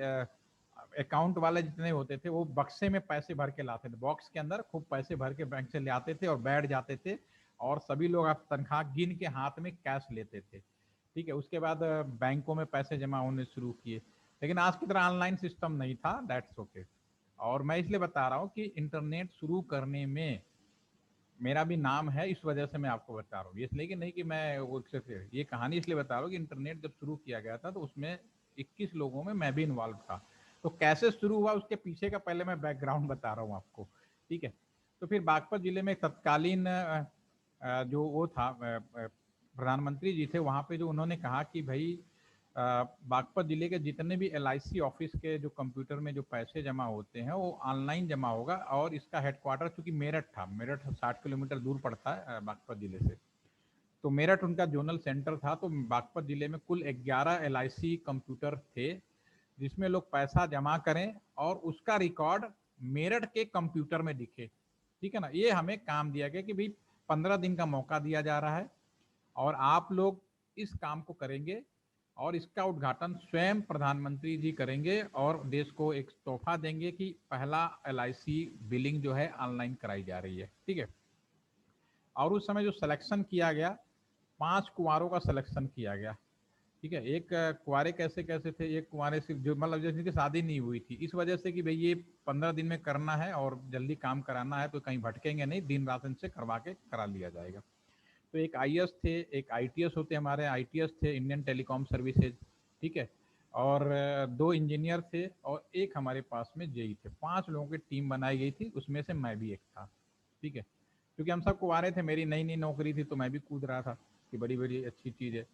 अकाउंट वाले जितने होते थे वो बक्से में पैसे भर के लाते थे, बॉक्स के अंदर खूब पैसे भर के बैंक से ले आते थे और बैठ जाते थे, और सभी लोग आप तनख्वाह गिन के हाथ में कैश लेते थे। ठीक है, उसके बाद बैंकों में पैसे जमा होने शुरू किए, लेकिन आज की तरह ऑनलाइन सिस्टम नहीं था, दैट्स ओके। और मैं इसलिए बता रहा हूँ कि इंटरनेट शुरू करने में मेरा भी नाम है, इस वजह से मैं आपको बता रहा हूँ। इसलिए कि नहीं कि मैं वो ये कहानी इसलिए बता रहा हूँ कि इंटरनेट जब शुरू किया गया था तो उसमें 21 लोगों में मैं भी इन्वॉल्व था। तो कैसे शुरू हुआ उसके पीछे का पहले मैं बैकग्राउंड बता रहा हूँ आपको। ठीक है, तो फिर बागपत जिले में तत्कालीन जो वो था प्रधानमंत्री जी थे, वहाँ पे जो उन्होंने कहा कि भाई बागपत जिले के जितने भी LIC ऑफिस के जो कंप्यूटर में जो पैसे जमा होते हैं वो ऑनलाइन जमा होगा, और इसका हेडक्वार्टर चूंकि मेरठ था, मेरठ 60 किलोमीटर दूर पड़ता है बागपत जिले से, तो मेरठ उनका जोनल सेंटर था। तो बागपत जिले में कुल 11 LIC कंप्यूटर थे जिसमें लोग पैसा जमा करें और उसका रिकॉर्ड मेरठ के कंप्यूटर में दिखे। ठीक है ना, ये हमें काम दिया गया कि भाई 15 दिन का मौका दिया जा रहा है और आप लोग इस काम को करेंगे, और इसका उद्घाटन स्वयं प्रधानमंत्री जी करेंगे और देश को एक तोहफा देंगे कि पहला LIC बिलिंग जो है ऑनलाइन कराई जा रही है। ठीक है, और उस समय जो सिलेक्शन किया गया, 5 कुंवारों का सिलेक्शन किया गया। ठीक है, एक कुंवारे कैसे कैसे थे, एक कुंवारे सिर्फ जो मतलब जैसे कि शादी नहीं हुई थी, इस वजह से कि भाई ये 15 दिन में करना है और जल्दी काम कराना है, तो कहीं भटकेंगे नहीं, दिन रात इनसे करवा के करा लिया जाएगा। तो एक IAS थे, एक ITS होते हमारे, ITS थे इंडियन टेलीकॉम सर्विसेज। ठीक है, और 2 इंजीनियर थे और एक हमारे पास में JE थे। 5 लोगों की टीम बनाई गई थी, उसमें से मैं भी एक था। ठीक है, क्योंकि हम सब कुंवारे थे, मेरी नई नई नौकरी थी, तो मैं भी कूद रहा था कि बड़ी बड़ी अच्छी चीज़ है।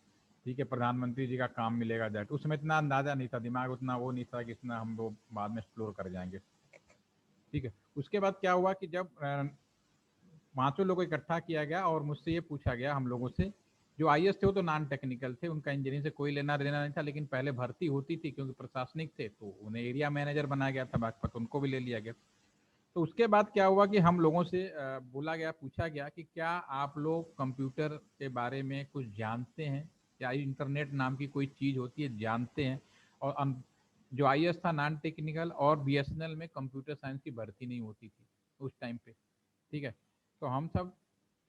ठीक है, प्रधानमंत्री जी का काम मिलेगा, दैट उसमें इतना अंदाजा नहीं था, दिमाग उतना वो नहीं था कि इतना हम लोग बाद में एक्सप्लोर कर जाएंगे। ठीक है, उसके बाद क्या हुआ कि जब 5 लोगों को इकट्ठा किया गया और मुझसे ये पूछा गया हम लोगों से, जो IAS थे वो तो नॉन टेक्निकल थे, उनका इंजीनियरिंग से कोई लेना देना नहीं था, लेकिन पहले भर्ती होती थी क्योंकि प्रशासनिक थे, तो उन्हें एरिया मैनेजर बनाया गया था बागपत, उनको भी ले लिया गया। तो उसके बाद क्या हुआ कि हम लोगों से बोला गया, पूछा गया कि क्या आप लोग कंप्यूटर के बारे में कुछ जानते हैं, क्या इंटरनेट नाम की कोई चीज़ होती है, जानते हैं। और जो IAS था नॉन टेक्निकल, और BSNL में कंप्यूटर साइंस की भर्ती नहीं होती थी उस टाइम पे। ठीक है, तो हम सब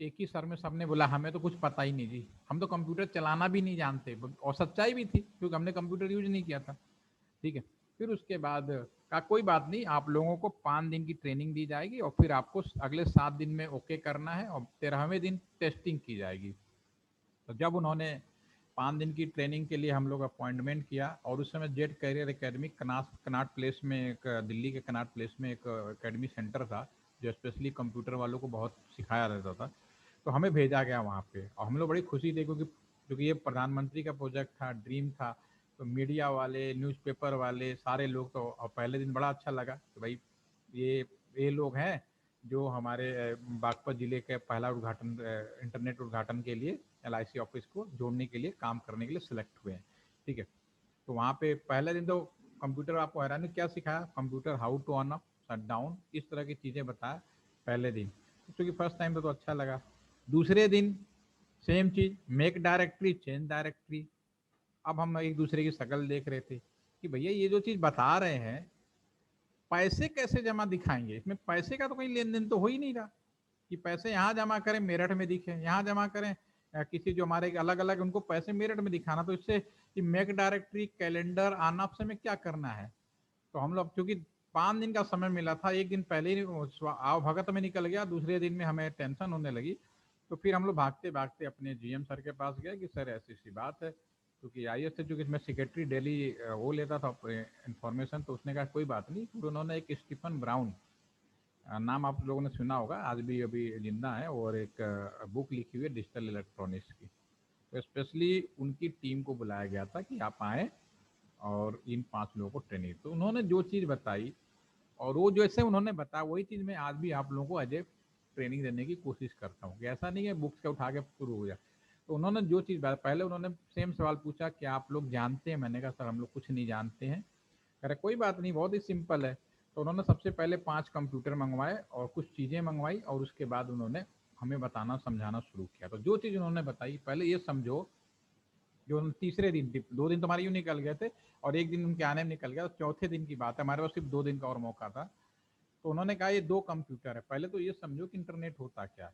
एक ही सर में सबने बोला हमें तो कुछ पता ही नहीं जी, हम तो कंप्यूटर चलाना भी नहीं जानते, और सच्चाई भी थी क्योंकि हमने कंप्यूटर यूज नहीं किया था। ठीक है, फिर उसके बाद का कोई बात नहीं, आप लोगों को 5 दिन की ट्रेनिंग दी जाएगी और फिर आपको अगले 7 दिन में ओके करना है और 13वें दिन टेस्टिंग की जाएगी। तो जब उन्होंने 5 दिन की ट्रेनिंग के लिए हम लोग अपॉइंटमेंट किया, और उस समय Z career academy Connaught Place में, एक दिल्ली के कनाट प्लेस में एक एकेडमी सेंटर था जो स्पेशली कंप्यूटर वालों को बहुत सिखाया रहता था। तो हमें भेजा गया वहाँ पे और हम लोग बड़ी खुशी थी क्योंकि ये प्रधानमंत्री का प्रोजेक्ट था, ड्रीम था। तो मीडिया वाले, न्यूज़पेपर वाले, सारे लोग तो, और पहले दिन बड़ा अच्छा लगा कि भाई ये लोग हैं जो हमारे बागपत जिले के पहला उद्घाटन, इंटरनेट उद्घाटन के लिए LIC ऑफिस को जोड़ने के लिए काम करने के लिए सिलेक्ट हुए हैं। ठीक है, तो वहाँ पे पहले दिन तो कंप्यूटर आपको हैरानी क्या सिखाया, computer how to on up, shut down, इस तरह की चीज़ें बताया पहले दिन, क्योंकि फर्स्ट टाइम तो अच्छा लगा। दूसरे दिन सेम चीज़, मेक डायरेक्टरी, चेंज डायरेक्टरी। अब हम एक दूसरे की शक्ल देख रहे थे कि भैया ये जो चीज़ बता रहे हैं, पैसे कैसे जमा दिखाएंगे, इसमें पैसे का तो कोई लेन देन तो हो ही नहीं रहा कि पैसे यहाँ जमा करें मेरठ में दिखे, यहाँ जमा करें किसी जो हमारे अलग अलग उनको पैसे मेरठ में दिखाना। तो इससे कि मेक डायरेक्टरी, कैलेंडर, आना आपसे में क्या करना है। तो हम लोग क्योंकि 5 दिन का समय मिला था, एक दिन पहले ही आव भगत में निकल गया, दूसरे दिन में हमें टेंशन होने लगी। तो फिर हम लोग भागते भागते अपने GM सर के पास गए कि सर ऐसी सी बात है, क्योंकि IS से चूँकि मैं सेक्रेटरी डेली वो लेता था इन्फॉर्मेशन। तो उसने कहा कोई बात नहीं। फिर उन्होंने एक स्टीफन ब्राउन, नाम आप लोगों ने सुना होगा, आज भी अभी जिंदा है, और एक बुक लिखी हुई है डिजिटल इलेक्ट्रॉनिक्स की। तो स्पेशली उनकी टीम को बुलाया गया था कि आप आए और इन 5 लोगों को ट्रेनिंग। तो उन्होंने जो चीज़ बताई और वो जैसे उन्होंने बताया वही चीज़ मैं आज भी आप लोगों को एज ए ट्रेनिंग देने की कोशिश करता हूँ कि ऐसा नहीं है बुक्स का उठा के शुरू हो जाए। तो उन्होंने जो चीज़ बताई, पहले उन्होंने सेम सवाल पूछा कि आप लोग जानते हैं। मैंने कहा सर हम लोग कुछ नहीं जानते हैं। कह रहे कोई बात नहीं, बहुत ही सिंपल है। तो उन्होंने सबसे पहले 5 कंप्यूटर मंगवाए और कुछ चीज़ें मंगवाई और उसके बाद उन्होंने हमें बताना समझाना शुरू किया। तो जो चीज़ उन्होंने बताई, पहले ये समझो, जो तीसरे दिन, 2 दिन तुम्हारे यूँ निकल गए थे और एक दिन उनके आने में निकल गया, तो चौथे दिन की बात है, हमारे पास सिर्फ 2 दिन का और मौका था। तो उन्होंने कहा ये 2 कंप्यूटर है। पहले तो ये समझो कि इंटरनेट होता क्या है।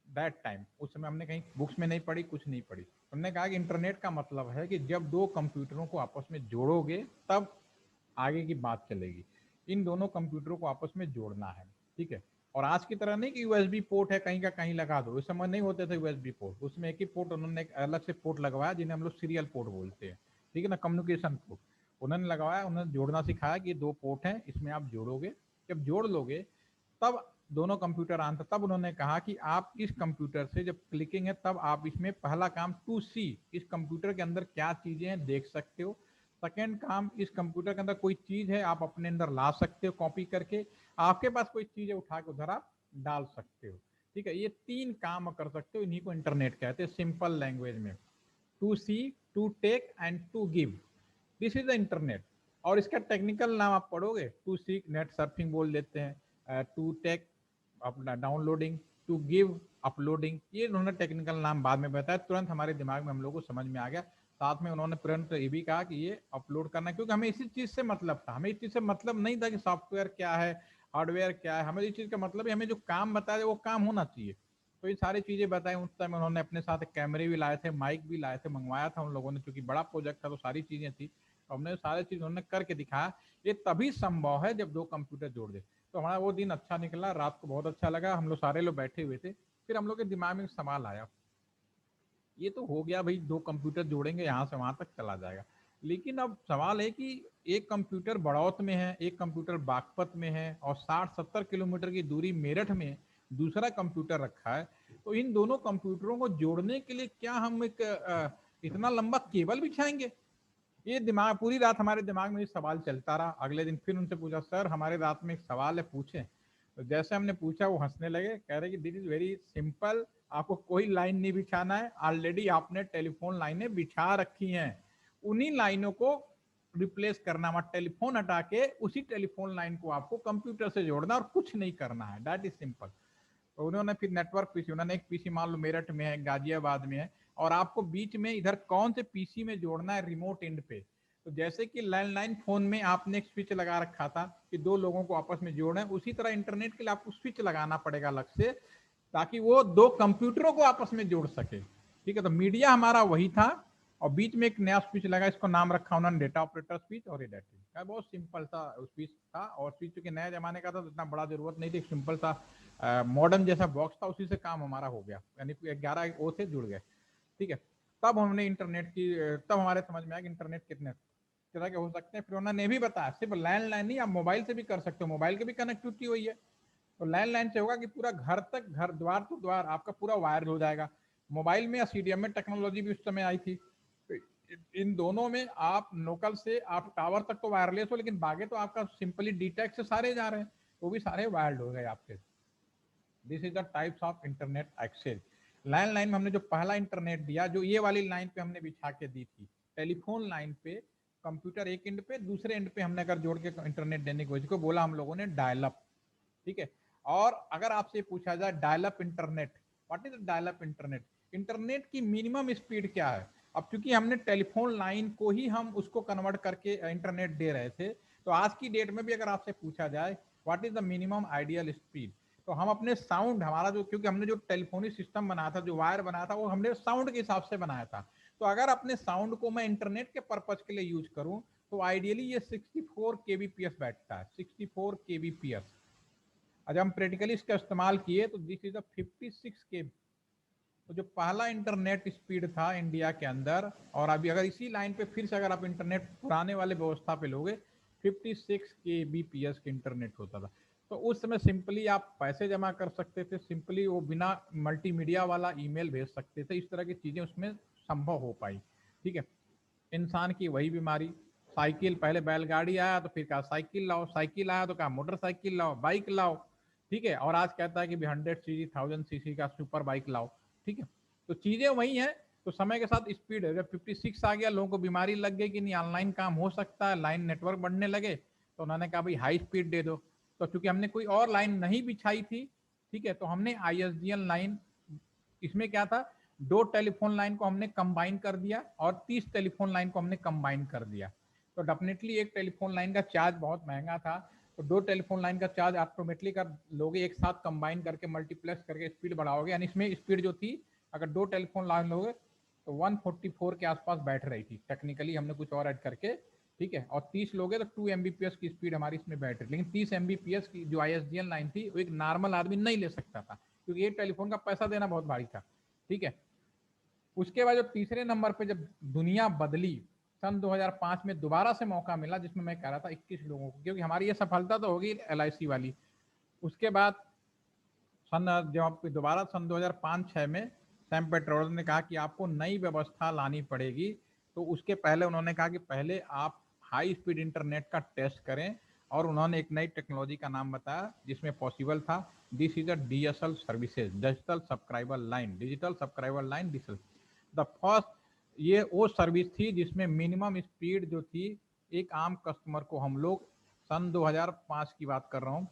दैट टाइम उस समय हमने कहीं बुक्स में नहीं पढ़ी, कुछ नहीं पढ़ी। हमने कहा कि इंटरनेट का मतलब है कि जब 2 कंप्यूटरों को आपस में जोड़ोगे तब आगे की बात चलेगी। इन दोनों कंप्यूटरों को आपस में जोड़ना है, ठीक है। और आज की तरह नहीं कि USB पोर्ट है कहीं का कहीं लगा दो, इस समय नहीं होते थे USB पोर्ट। उसमें एक ही पोर्ट, उन्होंने एक अलग से पोर्ट लगवाया जिन्हें हम लोग सीरियल पोर्ट बोलते हैं, ठीक है ना, कम्युनिकेशन पोर्ट उन्होंने लगवाया। उन्होंने जोड़ना सिखाया कि ये 2 पोर्ट हैं, इसमें आप जोड़ोगे, जब जोड़ लोगे तब दोनों कंप्यूटर आन था। तब उन्होंने कहा कि आप इस कंप्यूटर से जब क्लिकिंग है तब आप इसमें पहला काम टू सी, इस कंप्यूटर के अंदर क्या चीजें हैं देख सकते हो। सेकेंड काम, इस कंप्यूटर के अंदर कोई चीज है आप अपने अंदर ला सकते हो कॉपी करके, आपके पास कोई चीज है उठा के उधर आप डाल सकते हो, ठीक है। ये 3 काम कर सकते हो, इन्हीं को इंटरनेट कहते हैं सिंपल लैंग्वेज में। To see, to take and to give, this is the internet. और इसका टेक्निकल नाम आप पढ़ोगे, टू सी नेट सर्फिंग बोल देते हैं, टू टेक अपना डाउनलोडिंग, टू गिव अपलोडिंग। ये उन्होंने टेक्निकल नाम बाद में बताया, तुरंत हमारे दिमाग में हम लोग को समझ में आ गया। साथ में उन्होंने तुरंत ये भी कहा कि ये अपलोड करना, क्योंकि हमें इसी चीज से मतलब था। हमें इस चीज से मतलब नहीं था कि सॉफ्टवेयर क्या है, हार्डवेयर क्या है, हमें इस चीज का मतलब है हमें जो काम बताया वो काम होना चाहिए। तो ये सारी चीजें बताई। उस टाइम उन्होंने अपने साथ कैमरे भी लाए थे, माइक भी लाए थे, मंगवाया था उन लोगों ने, क्योंकि बड़ा प्रोजेक्ट था तो सारी चीजें थी। तो हमने सारी चीज उन्होंने करके दिखाया। ये तभी संभव है जब 2 कंप्यूटर जोड़ दे। तो हमारा वो दिन अच्छा निकला, रात को बहुत अच्छा लगा, हम लोग सारे लोग बैठे हुए थे। फिर हम लोग के दिमाग में एक सवाल आया, ये तो हो गया भाई 2 कंप्यूटर जोड़ेंगे यहाँ से वहां तक चला जाएगा, लेकिन अब सवाल है कि एक कंप्यूटर बड़ौत में है, एक कंप्यूटर बागपत में है और 60-70 किलोमीटर की दूरी मेरठ में दूसरा कंप्यूटर रखा है। तो इन दोनों कंप्यूटरों को जोड़ने के लिए क्या हम एक इतना लंबा केबल बिछाएंगे। ये दिमाग, पूरी रात हमारे दिमाग में ये सवाल चलता रहा। अगले दिन फिर उनसे पूछा, सर हमारे रात में एक सवाल है, पूछें। तो जैसे हमने पूछा वो हंसने लगे, कह रहे कि दिस इज वेरी सिंपल, आपको कोई लाइन नहीं बिछाना है, ऑलरेडी आपने टेलीफोन लाइनें बिछा रखी हैं, उन्हीं लाइनों को रिप्लेस करना, मतलब टेलीफोन हटा के उसी टेलीफोन लाइन को आपको कंप्यूटर से जोड़ना और कुछ नहीं करना है, दैट इज सिंपल। तो उन्होंने फिर नेटवर्क पीसी, उन्होंने एक पीसी मान लो मेरठ में है, गाजियाबाद में है, और आपको बीच में इधर कौन से पीसी में जोड़ना है रिमोट एंड पे। तो जैसे कि लैंडलाइन फोन में आपने एक स्विच लगा रखा था कि 2 लोगों को आपस में जोड़ना है, उसी तरह इंटरनेट के लिए आपको स्विच लगाना पड़ेगा अलग से, ताकि वो 2 कंप्यूटरों को आपस में जोड़ सके, ठीक है। तो मीडिया हमारा वही था और बीच में एक नया स्विच लगा, इसको नाम रखा उन्होंने डेटा ऑपरेटर स्विच, और ये बहुत सिंपल सा स्विच था। और स्विच के नए जमाने का था तो इतना बड़ा जरूरत नहीं थी, सिंपल सा मॉडर्न जैसा बॉक्स था, उसी से काम हमारा हो गया, यानी 11 ओ से जुड़ गए, ठीक है। तब हमने इंटरनेट की, तब हमारे समझ में आया कि इंटरनेट कितने तरह के हो सकते हैं। फिर उन्होंने भी बताया सिर्फ लैंडलाइन नहीं, आप मोबाइल से भी कर सकते हो, मोबाइल की भी कनेक्टिविटी हुई है। तो लैंडलाइन से होगा कि पूरा घर तक, घर द्वार टू द्वार आपका पूरा वायरल हो जाएगा। मोबाइल में या सीडीएम में टेक्नोलॉजी भी उस समय आई थी, तो इन दोनों में आप लोकल से आप टावर तक तो वायरलेस हो, लेकिन बागे तो आपका सिंपली डीटेक से सारे जा रहे हैं, वो भी सारे वायर्ड हो गए आपके। This is the types of internet access. Landline में हमने जो पहला इंटरनेट दिया, जो ये वाली लाइन पे हमने बिछा के दी थी, टेलीफोन लाइन पे कंप्यूटर एक एंड पे, दूसरे एंड पे हमने अगर जोड़ के इंटरनेट देने की कोशिश को बोला हम लोगों ने डायल अप, ठीक है। और अगर आपसे पूछा जाए dial up internet, what is dial up internet, internet की मिनिमम स्पीड क्या है। अब चूंकि हमने टेलीफोन लाइन को ही हम उसको कन्वर्ट करके इंटरनेट दे रहे थे, तो आज की डेट में भी अगर आपसे पूछा जाए what is the minimum ideal speed, तो हम अपने साउंड, हमारा जो, क्योंकि हमने जो टेलीफोनिक सिस्टम बनाया था, जो वायर बनाया था, वो हमने साउंड के हिसाब से बनाया था। तो अगर अपने साउंड को मैं इंटरनेट के पर्पज के लिए यूज करूं, तो आइडियली ये 64 kbps बैठता है, 64 kbps। जब हम प्रैक्टिकली इसका इस्तेमाल किए तो दिस इज 56 kb। तो जो पहला इंटरनेट स्पीड था इंडिया के अंदर, और अभी अगर इसी लाइन पे फिर से अगर आप इंटरनेट पुराने वाले व्यवस्था पे लोगे, 56 kbps के इंटरनेट होता था। तो उस समय सिंपली आप पैसे जमा कर सकते थे, सिंपली वो बिना मल्टीमीडिया वाला ईमेल भेज सकते थे, इस तरह की चीजें उसमें संभव हो पाई, ठीक है। इंसान की वही बीमारी, साइकिल, पहले बैलगाड़ी आया तो फिर कहा साइकिल लाओ, साइकिल आया तो कहा मोटरसाइकिल लाओ, बाइक लाओ, ठीक है। और आज कहता है कि 100 सीसी 1000 सीसी का सुपर बाइक लाओ, ठीक है। तो चीजें वही हैं। तो समय के साथ स्पीड है, जब 56 आ गया, लोगों को बीमारी लग गई कि नहीं ऑनलाइन काम हो सकता है, लाइन नेटवर्क बढ़ने लगे, तो उन्होंने कहा भाई हाई स्पीड दे दो। तो चूंकि हमने कोई और लाइन नहीं बिछाई थी, ठीक है, तो हमने ISDN लाइन, इसमें क्या था, 2 टेलीफोन लाइन को हमने कंबाइन कर दिया और 30 टेलीफोन लाइन को हमने कंबाइन कर दिया। तो डेफिनेटली एक टेलीफोन लाइन का चार्ज बहुत महंगा था, तो 2 टेलीफोन लाइन का चार्ज ऑटोमेटिकली कर लोगे, एक साथ कंबाइन करके मल्टीप्लेक्स करके स्पीड बढ़ाओगे, यानी इसमें स्पीड जो थी, अगर 2 टेलीफोन लाइन लोगे तो 144 के आसपास बैठ रही थी, टेक्निकली हमने कुछ और ऐड करके, ठीक है। और 30 लोगे तो 2 Mbps की स्पीड हमारी इसमें बैठ रही, लेकिन 30 Mbps की जो ISDN लाइन थी वो एक नॉर्मल आदमी नहीं ले सकता था, क्योंकि ये टेलीफोन का पैसा देना बहुत भारी था, ठीक है। उसके बाद जो तीसरे नंबर पे जब दुनिया बदली, सन 2005 में दोबारा से मौका मिला, जिसमें मैं कह रहा था 21 लोगों को, क्योंकि हमारी ये सफलता तो होगी LIC वाली। उसके बाद जब दोबारा सन 2005-06 में सैम पेट्रोल ने कहा कि आपको नई व्यवस्था लानी पड़ेगी, तो उसके पहले उन्होंने कहा कि पहले आप हाई स्पीड इंटरनेट का टेस्ट करें, और उन्होंने एक नई टेक्नोलॉजी का नाम बताया जिसमें पॉसिबल था, this is a DSL services, digital subscriber line, digital subscriber line, digital the first. ये वो सर्विस थी जिसमें मिनिमम स्पीड जो थी, एक आम कस्टमर को हम लोग, सन 2005 की बात कर रहा हूँ,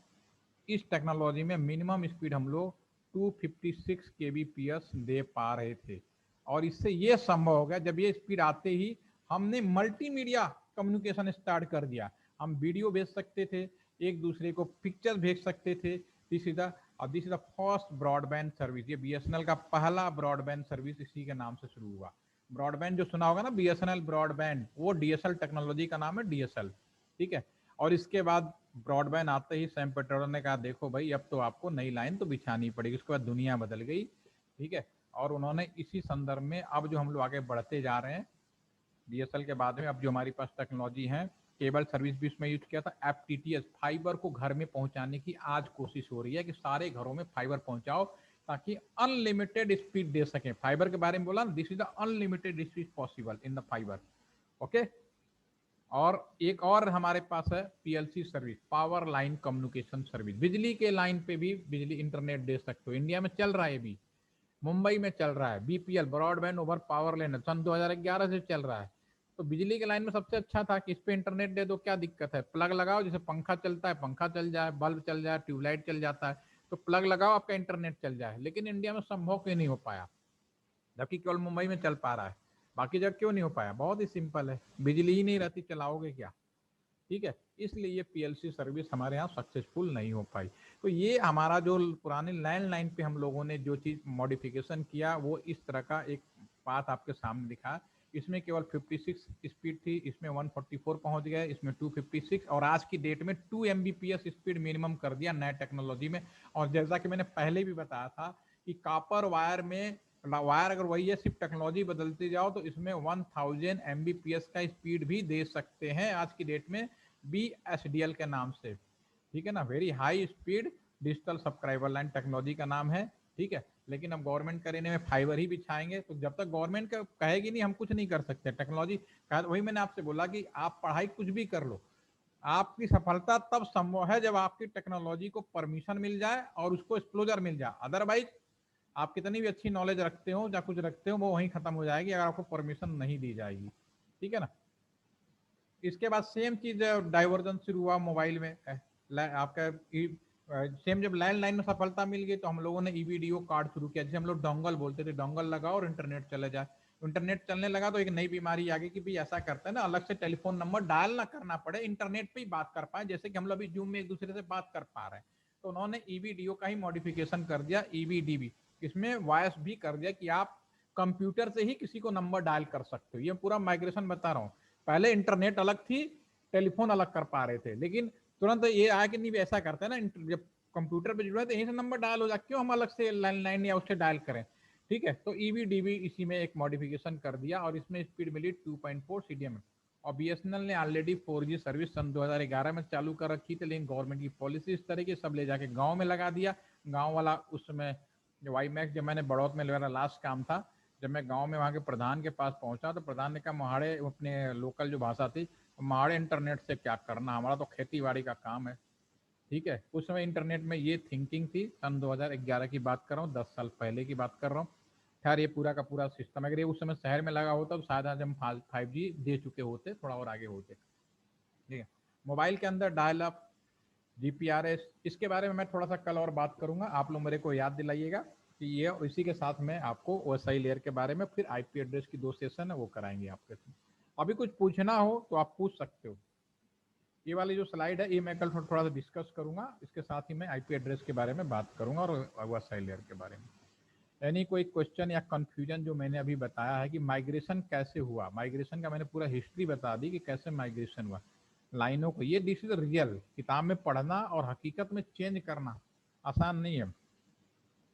इस टेक्नोलॉजी में मिनिमम स्पीड हम लोग 256 kbps दे पा रहे थे। और इससे ये संभव हो गया, जब ये स्पीड आते ही हमने मल्टीमीडिया कम्युनिकेशन स्टार्ट कर दिया। हम वीडियो भेज सकते थे, एक दूसरे को पिक्चर भेज सकते थे। This is the first broadband service, ये BSNL का पहला ब्रॉडबैंड सर्विस इसी के नाम से शुरू हुआ। ब्रॉडबैंड जो सुना होगा ना, BSNL ब्रॉडबैंड, वो DSL टेक्नोलॉजी का नाम है, DSL, ठीक है। और इसके बाद ब्रॉडबैंड आते ही सैम पेट्रोल ने कहा देखो भाई अब तो आपको नई लाइन तो बिछानी पड़ेगी। उसके बाद दुनिया बदल गई, ठीक है। और उन्होंने इसी संदर्भ में अब जो हम लोग आगे बढ़ते जा रहे हैं, DSL के बाद में अब जो हमारी पास टेक्नोलॉजी है, केबल सर्विस भी उसमें यूज किया था, FTTH, फाइबर को घर में पहुंचाने की आज कोशिश हो रही है कि सारे घरों में फाइबर पहुंचाओ ताकि अनलिमिटेड स्पीड दे सके। फाइबर के बारे में बोला, this is the unlimited speed possible in the fibre, okay. और एक और हमारे पास है PLC service, power line communication service, बिजली के लाइन पे भी बिजली इंटरनेट दे सकते हो। इंडिया में चल रहा है, भी मुंबई में चल रहा है, BPL, broadband over power line, सन 2011 से चल रहा है। तो बिजली के लाइन में सबसे अच्छा था कि इस पे इंटरनेट दे दो, क्या दिक्कत है, प्लग लगाओ, जैसे पंखा चलता है पंखा चल जाए, बल्ब चल जाए, ट्यूबलाइट चल जाता है, तो प्लग लगाओ आपका इंटरनेट चल जाए। लेकिन इंडिया में संभव क्यों नहीं हो पाया, जबकि केवल मुंबई में चल पा रहा है, बाकी जगह क्यों नहीं हो पाया? बहुत ही सिंपल है, बिजली ही नहीं रहती, चलाओगे क्या, ठीक है। इसलिए ये PLC सर्विस हमारे यहाँ सक्सेसफुल नहीं हो पाई। तो ये हमारा जो पुराने लैंडलाइन पे हम लोगों ने जो चीज मॉडिफिकेशन किया, वो इस तरह का एक बात आपके सामने दिखा। इसमें केवल 56 स्पीड थी, इसमें 144 पहुंच गए, इसमें 256, और आज की डेट में 2 Mbps स्पीड मिनिमम कर दिया नए टेक्नोलॉजी में। और जैसा कि मैंने पहले भी बताया था कि कॉपर वायर में, वायर अगर वही है, सिर्फ टेक्नोलॉजी बदलती जाओ, तो इसमें 1000 Mbps का स्पीड भी दे सकते हैं आज की डेट में, BSDL के नाम से, ठीक है ना, very high speed digital subscriber line technology का नाम है, ठीक है। लेकिन अब गवर्नमेंट करेने में फाइबर ही बिछाएंगे, तो जब तक गवर्नमेंट का कहेगी नहीं हम कुछ नहीं कर सकते। टेक्नोलॉजी वही मैंने आपसे बोला कि आप पढ़ाई कुछ भी कर लो, आपकी सफलता तब संभव है जब आपकी टेक्नोलॉजी को परमिशन मिल जाए और उसको एक्सप्लोजर मिल जाए। अदरवाइज आप कितनी भी अच्छी नॉलेज रखते हो या कुछ रखते हो, वो वहीं खत्म हो जाएगी अगर आपको परमिशन नहीं दी जाएगी, ठीक है ना। इसके बाद सेम चीज डाइवर्जन शुरू हुआ मोबाइल में। आपका सेम जब लैंडलाइन में सफलता मिल गई तो हम लोगों ने ईवीडीओ कार्ड शुरू किया, जिसे हम लोग डोंगल बोलते थे। डोंगल लगाओ और इंटरनेट चले जाए। इंटरनेट चलने लगा तो एक नई बीमारी आ गई कि भाई ऐसा करते हैं ना, अलग से टेलीफोन नंबर डायल ना करना पड़े, इंटरनेट पे ही बात कर पाए, जैसे कि हम लोग अभी जूम में एक दूसरे से बात कर पा रहे हैं। तो उन्होंने ईवीडीओ का ही मॉडिफिकेशन कर दिया, ईवीडीबी। इसमें वॉइस भी कर दिया कि आप कंप्यूटर से ही किसी को नंबर डायल कर सकते हो। ये पूरा माइग्रेशन बता रहा हूँ। पहले इंटरनेट अलग थी, टेलीफोन अलग कर पा रहे थे, लेकिन तुरंत ये आया कि नहीं ऐसा करते हैं ना, जब कंप्यूटर पे जुड़ा है तो यहीं से नंबर डायल हो जाए, क्यों हम अलग से लैंडलाइन या उससे डायल करें, ठीक है। तो ईवीडीबी इसी में एक मॉडिफिकेशन कर दिया और इसमें स्पीड मिली 2.4 CDM। और बीएसएनएल ने ऑलरेडी 4G सर्विस सन 2011 में चालू कर रखी थी, लेकिन गवर्नमेंट की पॉलिसी इस तरह की, सब ले जाके गाँव में लगा दिया। गाँव वाला उस समय वाई मैक्स, जब मैंने बड़ौत में मेरा लास्ट काम था, जब मैं गांव में वहाँ के प्रधान के पास पहुंचा तो प्रधान ने कहा महाड़े, अपने लोकल जो भाषा थी, महाड़े इंटरनेट से क्या करना, हमारा तो खेती बाड़ी का काम है, ठीक है। उस समय इंटरनेट में ये थिंकिंग थी, सन 2011 की बात कर रहा हूँ, 10 साल पहले की बात कर रहा हूँ। खैर ये पूरा का पूरा सिस्टम, अगर ये उस समय शहर में लगा होता तो शायद आज हम 5G दे चुके होते, थोड़ा और आगे होते, ठीक है। मोबाइल के अंदर डायल अप, GPRS, इसके बारे में मैं थोड़ा सा कल और बात करूंगा, आप लोग मेरे को याद दिलाइएगा कि ये, इसी के साथ में आपको OSI लेयर के बारे में, फिर IP एड्रेस की 2 सेशन है वो कराएंगे आपके साथ। अभी कुछ पूछना हो तो आप पूछ सकते हो। ये वाली जो स्लाइड है ये मैं कल थोड़ा सा डिस्कस करूंगा, इसके साथ ही मैं IP एड्रेस के बारे में बात करूंगा और OSI लेयर के बारे में। यानी कोई क्वेश्चन या कंफ्यूजन जो मैंने अभी बताया है कि माइग्रेशन कैसे हुआ, माइग्रेशन का मैंने पूरा हिस्ट्री बता दी कि कैसे माइग्रेशन हुआ, लाइनों को, ये दिस इज रियल, किताब में पढ़ना और हकीकत में चेंज करना आसान नहीं है,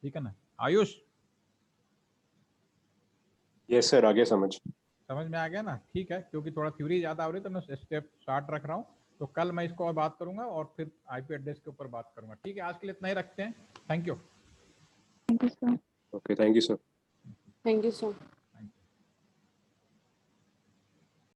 ठीक है ना। आयुष, यस सर, आगे समझ में आ गया ना, ठीक है। क्योंकि थोड़ा थ्योरी ज्यादा हो रही है तो मैं स्टेप शार्ट रख रहा हूँ, तो कल मैं इसको और बात करूंगा और फिर IP एड्रेस के ऊपर बात करूंगा, ठीक है। आज के लिए इतना ही रखते हैं, thank you. Thank you sir. Okay, thank you sir. Thank you, sir.